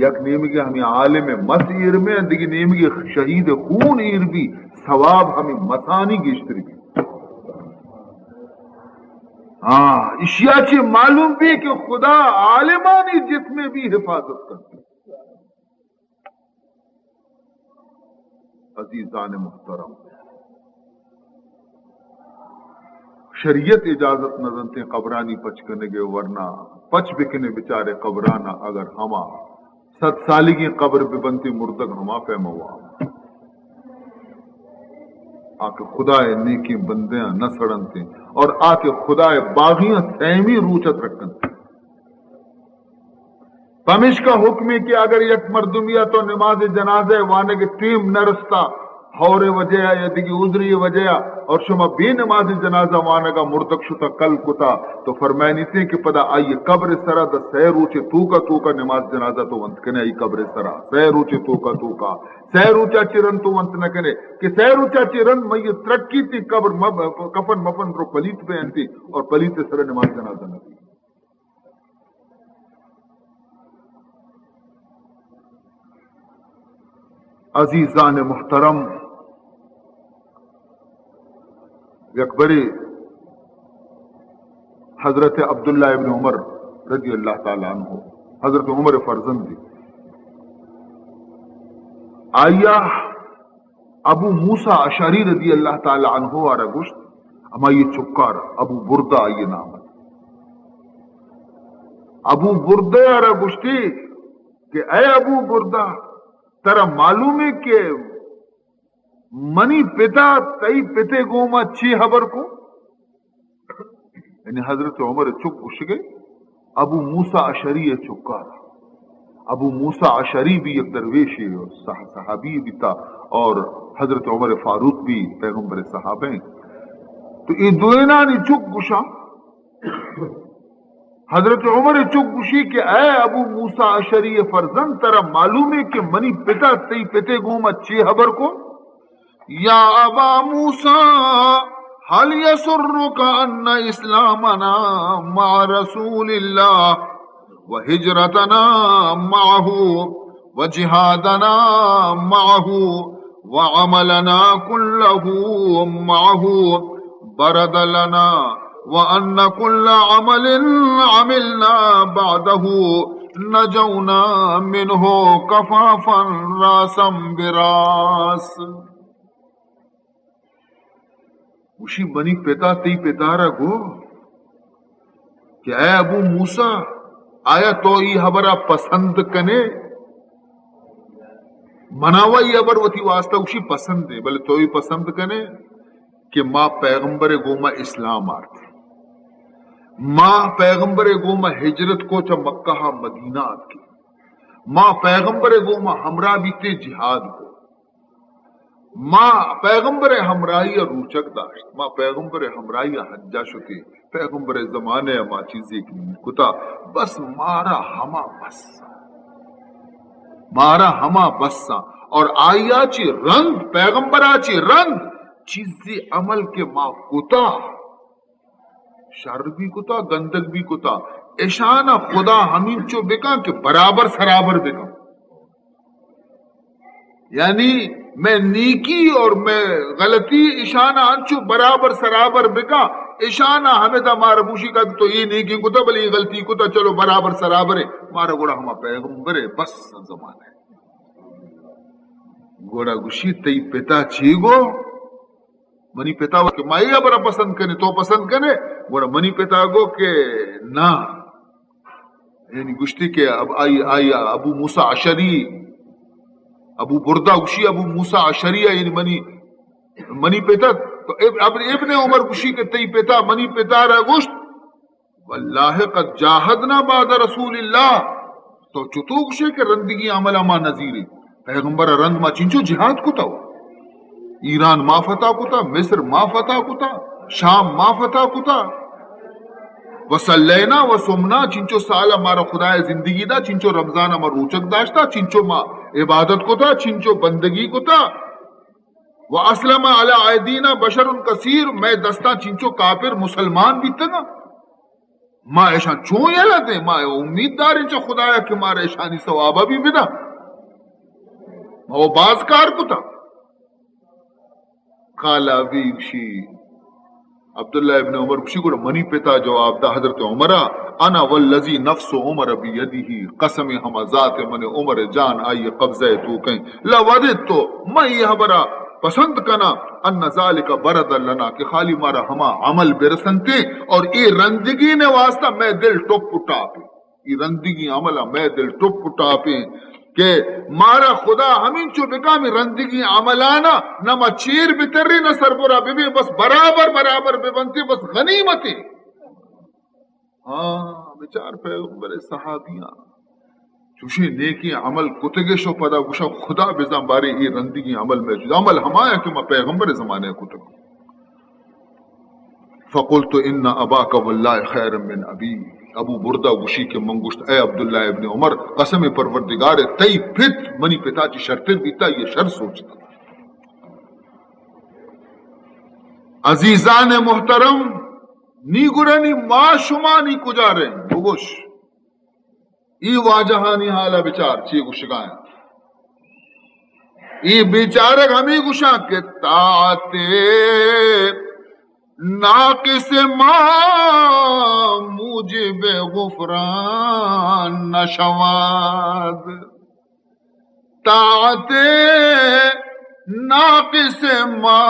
S1: یک نیمگی ہمیں عالم مس ارمے دیکھ نیمگی شہید خون اربی ثواب ہمیں مسانی گشتری بھی. اشیاء چی معلوم بھی کہ خدا عالمانی جسم بھی حفاظت کرتا. عزیزان محترم، شریعت اجازت نظرتے قبرانی پچ کرنے گے ورنہ پچ بکنے بچارے قبرانا اگر ہما 7 سالی کی قبر پہ بنتی مردگ ہما پہ موا آکے خدا نیکی بندیاں نہ سڑنتے اور آکے خدا باغیاں سیمی روچت رکھنتے. پمش کا حکم ہے کہ اگر یک مردمیا تو نماز جنازہ وانے کے ٹیم نہ رستا ہورے وجہ یا دیگی عذری وجہ اور شما بے نماز جنازہ وانا کا مردک شتا کل کتا تو فرمائنی تھے کہ پدا آئیے قبر سرا دا سہ روچے تو کا نماز جنازہ تو ونت کنے آئی قبر سرا سہ روچے تو کا سہ روچا چرن تو ونت نہ کنے کہ سہ روچا چرن میں یہ ترکی تھی قبر کفن مفن رو پلیت پہ انتی اور پلیت سرا نماز جنازہ نہ تھی. عزیزان محترم، اکبری حضرت عبداللہ ابن عمر رضی اللہ تعالیٰ عنہ حضرت عمر فرزند دی آیا ابو موسیٰ اشعری رضی اللہ تعالیٰ عنہ آرہ گشت اما یہ چکار ابو بردہ آئیے نام ابو بردہ آرہ گشتی کہ اے ابو بردہ ترا معلوم ہے کہ منی پتا تئی پتے گوما چی خبر کو یعنی حضرت عمر چک گش گئے. ابو موسیٰ اشعری چکا ابو موسیٰ اشعری بھی ایک درویش صحابی بھی تھا اور حضرت عمر فاروق بھی پیغمبر صحابہ ہیں. تو یہ دوینانی چک گشا حضرت عمر چک گوشی کہ اے ابو موسیٰ اشری فرزند ترا معلوم ہے کہ منی پتا تی پتے گوما چی حبر کو یا ابا موسیٰ حل یسرک ان اسلامنا مع رسول اللہ وہجرتنا معه وجہادنا معه وعملنا كله معه برد لنا وأن كل عمل عملنا بعده نجونا منه كفافا راسا براس. وشی بنی پتا تی پتارا گو کہ اے ابو موسیٰ آیا تو ای حبرہ پسند کنے مناوا ای حبر وتی واسطہ وشی پسند ہے بلے تو ای پسند کنے کہ ماں پیغمبر گوما اسلام آتے ماں پیغمبر گوما ہجرت کو چا مکہ مدینہ آتی ماں پیغمبر گوما ہمراہ بیتے جہاد کو ماں پیغمبر ہمراہی روچک داشت ماں پیغمبر ہمراہی حجہ شتے پیغمبر زمانے ماں چیزیں کتا بس مارا ہما بسا اور آیا چی رند پیغمبر آچی رند چیزی عمل کے ماں کتا شر بھی کتا گندگ بھی کتا اشانہ خدا ہمیں چو بکا کہ برابر سرابر بکا یعنی میں نیکی اور میں غلطی اشانہ انچو برابر سرابر بکا اشانہ ہمیں تا مارا بوشی کا تو یہ نیکی کتا بلی یہ غلطی کتا چلو برابر سرابر ہے مارا گوڑا ہما پیغمبر ہے بس زمان ہے گوڑا گوشی تی پتا چیگو منی پتا ہو کہ مائی ابرا پسند کنے تو پسند کنے گوڑا منی پتا گو کہ نا یعنی گشتی کہ اب آئی ابو موسیٰ عشری ابو بردہ گوشی ابو موسیٰ عشری یعنی منی پتا تو ابن عمر گوشی کہ تی پتا منی پتا رہ گوشت واللہ قد جاہدنا بعد رسول اللہ تو چطو گوشے کہ رندگی عملہ ما نظیری پیغمبر رند ما چنچو جہاد کتا ہو ایران ما فتح کتا مصر ما فتح کتا شام ما فتح کتا وصلینا وصمنا چنچو سال ہمارا خدا زندگی دا چنچو رمضان ہمارا روچک داشتا چنچو ما عبادت کتا چنچو بندگی کتا واسلم علی عیدینا بشر کثیر میں دستا چنچو کافر مسلمان بھی تگا ما ایشان چون یلا دے ما امید دار انچو خدایا کہ مارا ایشانی ثوابہ بھی بدا وہ بازکار کتا قالا ویشی عبداللہ ابن عمر کشی کو منی پتا جواب دا حضرت عمرہ انا والذی نفس عمر بیدیہی قسم ہما ذات من عمر جان آئی قبضہ تو کہیں لودت تو میں یہ برا پسند کنا ان ذالک برد لنا کہ خالی مارا ہما عمل برسنتے اور ای رندگی نے واسطہ میں دل ٹپ اٹھا پہ ای رندگی عملہ میں دل ٹپ اٹھا پہ کہ مارا خدا ہمیں چو بکامی رندگی عملانا نما چیر بتری نہ سربرا بے بس برابر برابر بے بنتی بس غنیمتی ہاں بیچار پیغمبر صحابیاں چوشی نیکی عمل کتگے شو پدا گوشا خدا بزن باری ای رندگی عمل میں جو عمل ہمایا کہ میں پیغمبر زمانے کتگ فقلت ان اباک واللہ خیر من ابی ابو بردہ گوشی کے منگوشت اے عبداللہ ابن عمر قسم پروردگار تئی پت منی پتا چی شرطیں بیتا یہ شر سوچتا عزیزان محترم نی گرنی ما شما نی کجا رہے بگوش ای واجہانی حالا بچار چی گوشگایا ای بیچارک ہمیں گوشا کہ تاتے ناقص ما موجب غفران نشواد طاعت ناقص ما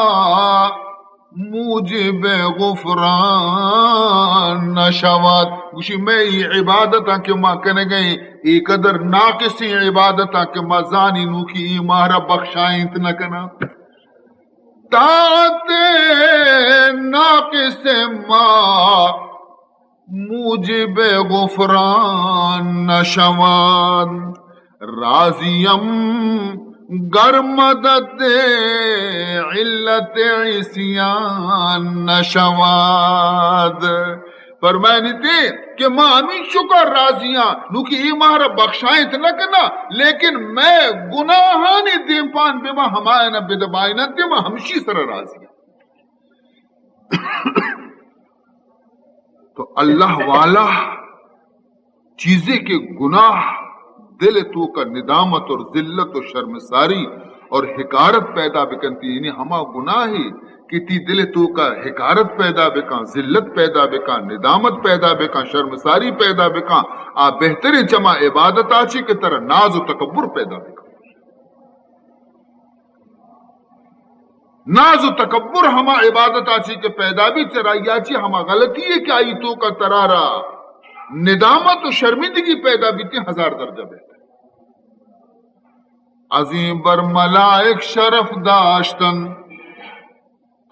S1: موجب غفران نشواد گوشی میں یہ عبادتاں کہ ماں کنے گئے ایک قدر ناقصی عبادتاں کہ ماں زانی نو کی مارا بخشائیں نہ کنا طاعت ناقص ما موجب غفران نشواد راضیم گر مدد علت عصیان نشواد فرمائنی تھے کہ ماں ہمیں شکر راضیاں نو کہ ایمارا بخشائیں نہ کرنا لیکن میں گناہانی دیم پان بے ماں ہمائے نہ بدبائینا دے ماں ہمشی سر راضیاں. تو اللہ والا چیزیں کے گناہ دل تو کا ندامت اور ذلت و شرمساری اور حکارت پیدا بکنتی یعنی ہما گناہ ہی کہ تی دل تو کا حکارت پیدا بکاں ذلت پیدا بکاں ندامت پیدا بکاں شرمساری پیدا بکاں آ بہترین چما عبادت آچی کی طرح ناز و تکبر پیدا بکاں. ناز و تکبر ہما عبادت آچی کے پیدا بھی چرائی آچی ہما غلطی ہے کہ آئی تو کا ترارا ندامت و شرمندگی پیدا بھی تھی 1000 درجہ بہتر. عظیم بر ملائک شرف داشتن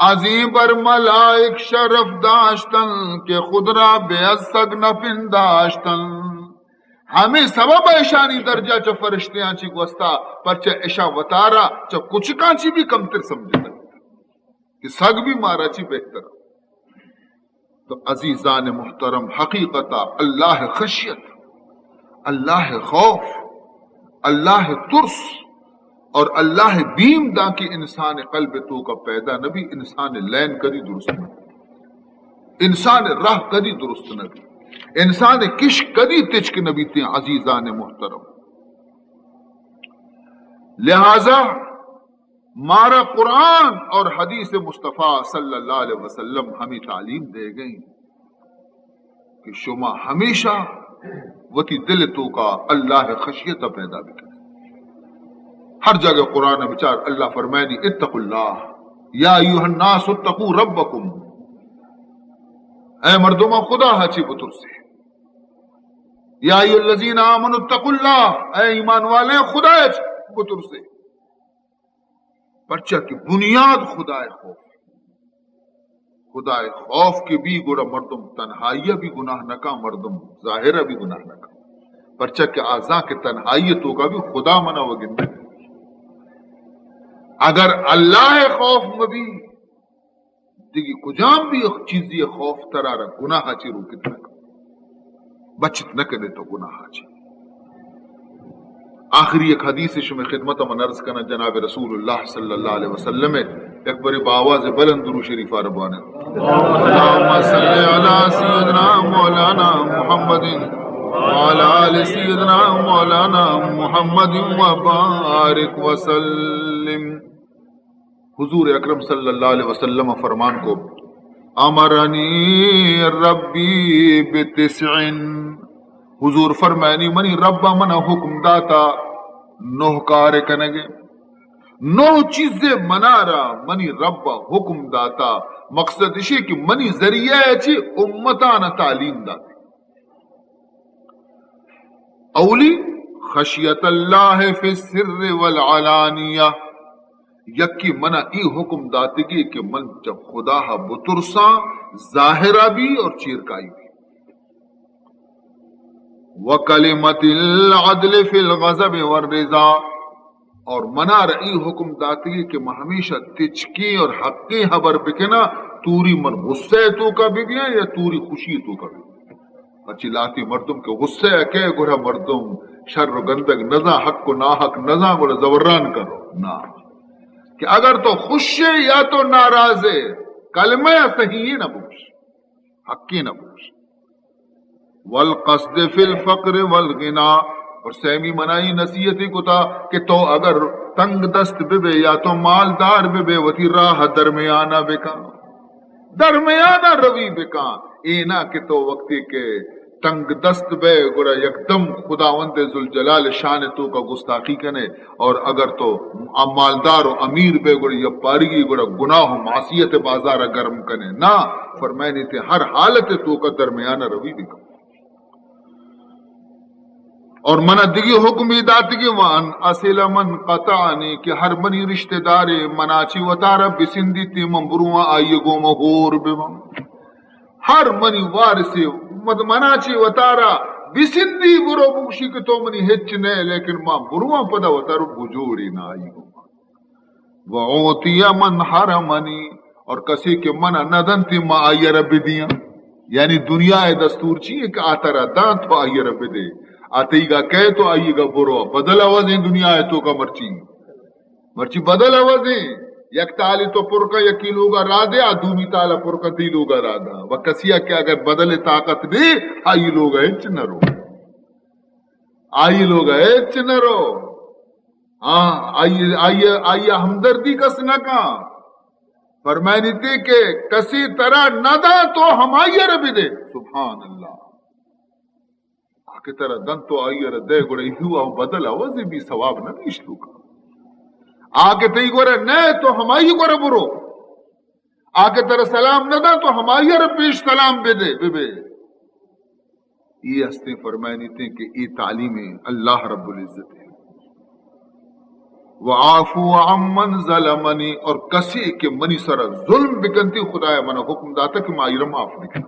S1: عظیم بر ملائک شرف داشتن کہ خود را بے سگ نپنداشتن. ہمیں سبب ایشانی درجہ چا فرشتیاں چی گوستا پر چا ایشا وطارا چا کچکاں چی بھی کم تر سمجھتا کہ سگ بھی مارا چی بہتر. تو عزیزان محترم حقیقتا اللہ خشیت اللہ خوف اللہ ترس اور اللہ بیم دا کی انسان قلب تو کا پیدا نبی انسان لین کدی درست نبی انسان راہ کدی درست نبی انسان کش کدی تچک نبی تھے. عزیزان محترم لہذا مارا قرآن اور حدیث مصطفیٰ صلی اللہ علیہ وسلم ہمیں تعلیم دے گئی کہ شما ہمیشہ وتی دل تو کا اللہ خشیت پیدا بکر. ہر جگہ قرآن بچار اللہ فرمائنی اتقوا اللہ یا ایوہ الناس اتقوا ربکم. اے مردمہ خدا ہچی بطر سے یا ایوہ الذین آمنوا اتقوا اللہ اے ایمان والے خدا ہچی بطر سے. پرچہ کی بنیاد خدا خوف خدا خوف کے بھی گوڑا مردم تنہائیہ بھی گناہ نکا مردم ظاہرہ بھی گناہ نکا پرچہ کے آزاں کے تنہائیتوں کا بھی خدا منع وگن. اگر اللہ خوف مبی دیگی کجام بھی چیزی خوف ترارا گناہ چی روکت نکا بچت نکنے تو گناہ چی. آخری ایک حدیث میں خدمت من عرض کرنا جناب رسول اللہ صلی اللہ علیہ وسلم ایک بڑی باواز بلند درود شریف ربانے اللہم صلی علی سیدنا مولانا محمد وعلی آل سیدنا مولانا محمد وبارک وسلم. حضور اکرم صلی اللہ علیہ وسلم فرمان کو امرنی ربی بتسعن حضور فرمانی منی رب منا حکم داتا 9 کار کنگے 9 چیزیں منارا منی رب حکم داتا. مقصد اسی کہ منی ذریعہ اچھی امتانا تعلیم داتے. اولی خشیت اللہ فی السر والعلانیہ یکی منا ای حکم داتے گی کہ من جب خدا بترساں ظاہرہ بھی اور چیرکائی بھی. وَكَلِمَةِ الْعَدْلِ فِي الْغَضَبِ وَالرِّضَا اور منا رئی حکم داتی کہ میں ہمیشہ تچکی اور حقی خبر بکنا توری من غصے تو کا بھی گیا یا توری خوشی تو کا بھی اچھی لاتی مردم کے غصے کہ گرہ مردم شر و گندگ نزا حق کو ناحق نزا گرہ زوران کرو نا کہ اگر تو خوش ہے یا تو ناراض ہے کلمہ صحیح نہ بوش حقی نہ بوش. والقصد فی الفقر والغنا اور سیمی منائی نصیحتی کو تھا کہ تو اگر تنگ دست بے یا تو مالدار بے وتی راہ درمیانہ بکا درمیانہ روی بکا اینا کہ تو وقتی کے تنگ دست بے گرا یکدم خداوند ذوالجلال شان تو کا گستاخی کنے اور اگر تو مالدار و امیر بے گرا یا پارگی گرا گناہ و معصیت بازار گرم کنے نا فرمائنی تھے ہر حالت تو کا درمیانہ روی بکا. اور منع دگی حکمی داتگی وان اصل من قطعنی کہ ہر منی رشتہ دار مناچی وطارا بسندی تی منبروان آئی گو مہور بیوان ہر منی وارسی مناچی وطارا بسندی برو بوشی کہ تو منی ہچ نے لیکن ماں بروان پدا وطارو بجوڑی نہ آئی گو وعوتی من حرمنی اور کسی کے منع ندن تی ماں آئی رب دیاں یعنی دنیا دستور چیئے کہ آتا رہا دان تو آئیے رب دے آتے گا کہے تو آئیے گا برو بدل آوازیں دنیا ہے تو کا مرچی بدل آوازیں یک تالی تو پرکا یکی لوگا را دے دومی تالا پرکا تی لوگا را دا و کسیا کیا اگر بدل طاقت دے آئی لوگا ہچ نہ رو آئی لوگا ہچ نہ رو آئی ہمدردی کس نہ کہاں فرمائنی تھی کہ کسی طرح نہ دا تو ہمائی رب دے سبحان اللہ آکے طرح دن تو آئی رب دے گوڑا ہوا بدل آوازی بھی ثواب نہ نیشتو کا آکے تی گوڑا نئے تو ہمائی گوڑا برو آکے طرح سلام نہ دا تو ہمائی رب پیش سلام بے دے بے یہ ہستے فرمائنی تھی کہ یہ تعلیم اللہ رب العزت ہے وَعَافُوا عَمَّنْ ظَلَمَنِي اور کسی کے منی سر ظلم بکنتی خدایا منا حکم داتا کہ مائی معاف بکن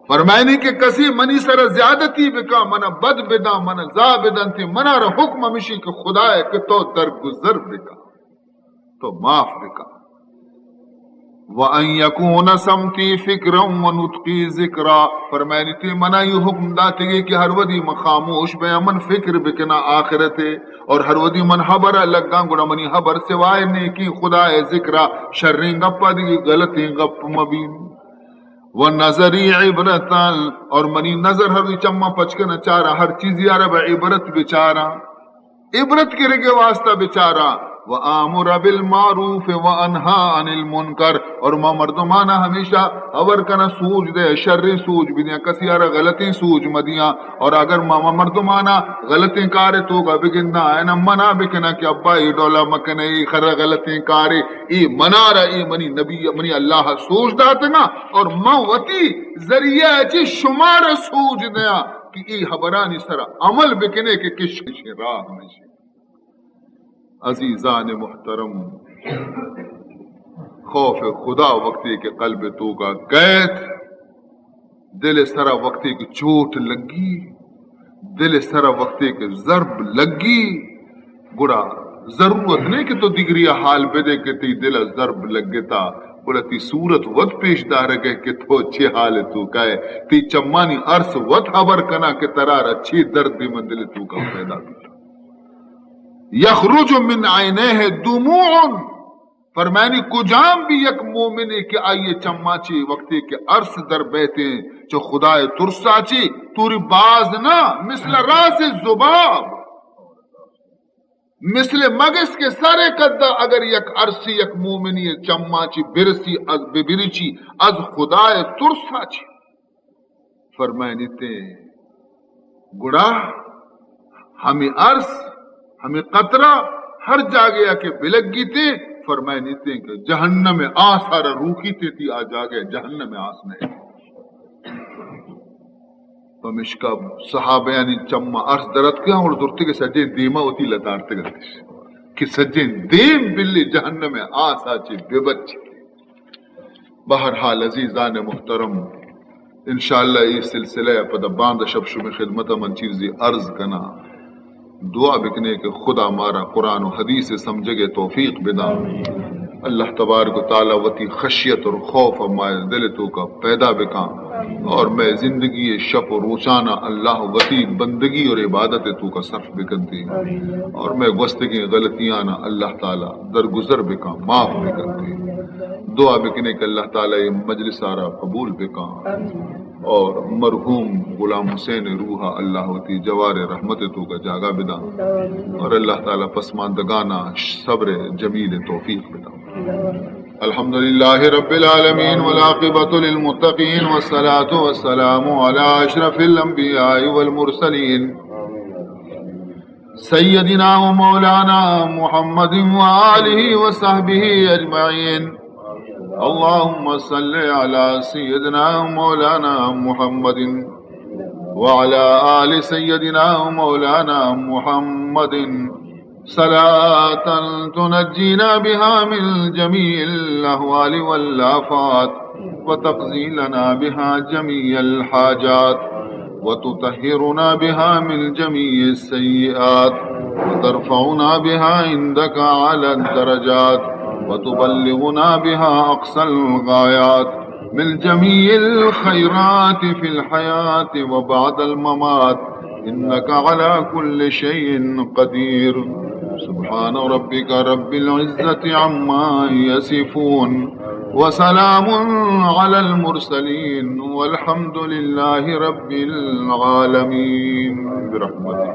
S1: فرمائنی کہ کسی منی سر زیادتی بکا منا بد بدا منا زا بدنتی منا را حکم ہمشی کہ خدایا کہ تو درگزر بکا تو معاف بکا وَأَن يَكُونَ سَمْتِي فِكْرًا وَنُطْقِي ذِكْرًا فرمائنی تھی منا یہ حکم داتے گی کہ ہر ودی مخاموش بے من فکر بکنا آخرت اور ہر ودی من حبر لگا گڑا منی حبر سوائے نیکی خدا ذکرہ شریں گپا دی غلطیں گپ مبین وَنَظَرِي عِبْرَةً اور منی نظر ہر چمہ پچکن چارا ہر چیز یارا با عبرت بچارا عبرت کے رگے واسطہ بچارا وَآمُرَ بِالْمَعْرُوفِ وَأَنْهَا عَنِ الْمُنْكَرِ اور ما مردمانا ہمیشہ اور کنا سوج دے شر سوج بھی دیا کسی آرہ غلطیں سوج مدیاں اور اگر ما مردمانا غلطیں کارے تو گا بگندہ اینا منا بکنا کہ ابا ای ڈولا مکنے ای خر غلطیں کارے ای منا رہا ای منی نبی منی اللہ سوج داتے نا اور موتی ذریعہ چی شمار سوج دیا کہ ای حبرانی سر عمل بکنے کے کشش راہ ہمیشہ عزیزان محترم خوف خدا وقتی کے قلب تو کا قید دل سرا وقتی کی چوٹ لگی دل سرا وقتی کے ضرب لگی گڑا ضرورت نہیں کہ تو دیگری حال بے دے کہ تی دل ضرب لگتا گڑا تی صورت ود پیش دار گئے کہ تو اچھے حال تو کہے تی چمانی عرص ود حبر کنا کہ ترار اچھی درد بھی من دل تو کا پیدا کرتا یخرج من عینیہ دموع فرمانی کجام بھی یک مومنی کہ آئیے چماچی وقتی کہ عرص در بیتے جو خدای ترساچی توری باز نہ مثل راس زباب مثل مگس کے سارے قدہ اگر یک عرصی یک مومنی چماچی برسی از ببریچی از خدای ترساچی فرمانی تے گڑا ہمیں عرص ہمیں قطرہ ہر جاگیا کے بلگی تھے فرمائے نیتے کہ جہنم میں آسارا روکی تھی آ جاگے جہنم میں آس نہیں فمشکا صحابہ یعنی چمہ عرص درد کیا اور درتے کے سجین دیمہ ہوتی لتارتے گرتے کہ سجین دیم بلی جہنم میں آسا چی بے بچی بہرحال عزیزان محترم انشاءاللہ یہ سلسلہ پدہ باندہ شبشو میں خدمت من چیزی عرض کنا دعا بکنے کہ خدا ہمارا قرآن و حدیث سے سمجھے گے توفیق بدا اللہ تبارک و تعالی وتی خشیت اور خوف ہمارے دل تو کا پیدا بکا اور میں زندگی شب و روزانہ اللہ وتی بندگی اور عبادت تو کا صرف بکنتی اور میں گستگی غلطیاں نہ اللہ تعالی درگزر بکا معاف بکنتی دعا بکنے کہ اللہ تعالی مجلس آرہ قبول بکا اور مرحوم غلام حسین روحا اللہ ہوتی جوار رحمت تو کا جاگا بدا اور اللہ تعالی پسماندگانا صبر جمیل توفیق بدا الحمدللہ رب العالمین والعاقبۃ للمتقین والصلاة والسلام علی اشرف الانبیاء والمرسلین سیدنا و مولانا محمد وآلہ وصحبہ اجمعین اللهم صل على سيدنا مولانا محمد وعلى آل سيدنا مولانا محمد صلاة تنجينا بها من جميع الأهوال والآفات وتقضي لنا بها جميع الحاجات وتطهرنا بها من جميع السيئات وترفعنا بها عندك على الدرجات وتبلغنا بها أقصى الغايات من جميع الخيرات في الحياة وبعد الممات إنك على كل شيء قدير. سبحان ربك رب العزة عما يصفون وسلام على المرسلين والحمد لله رب العالمين برحمته.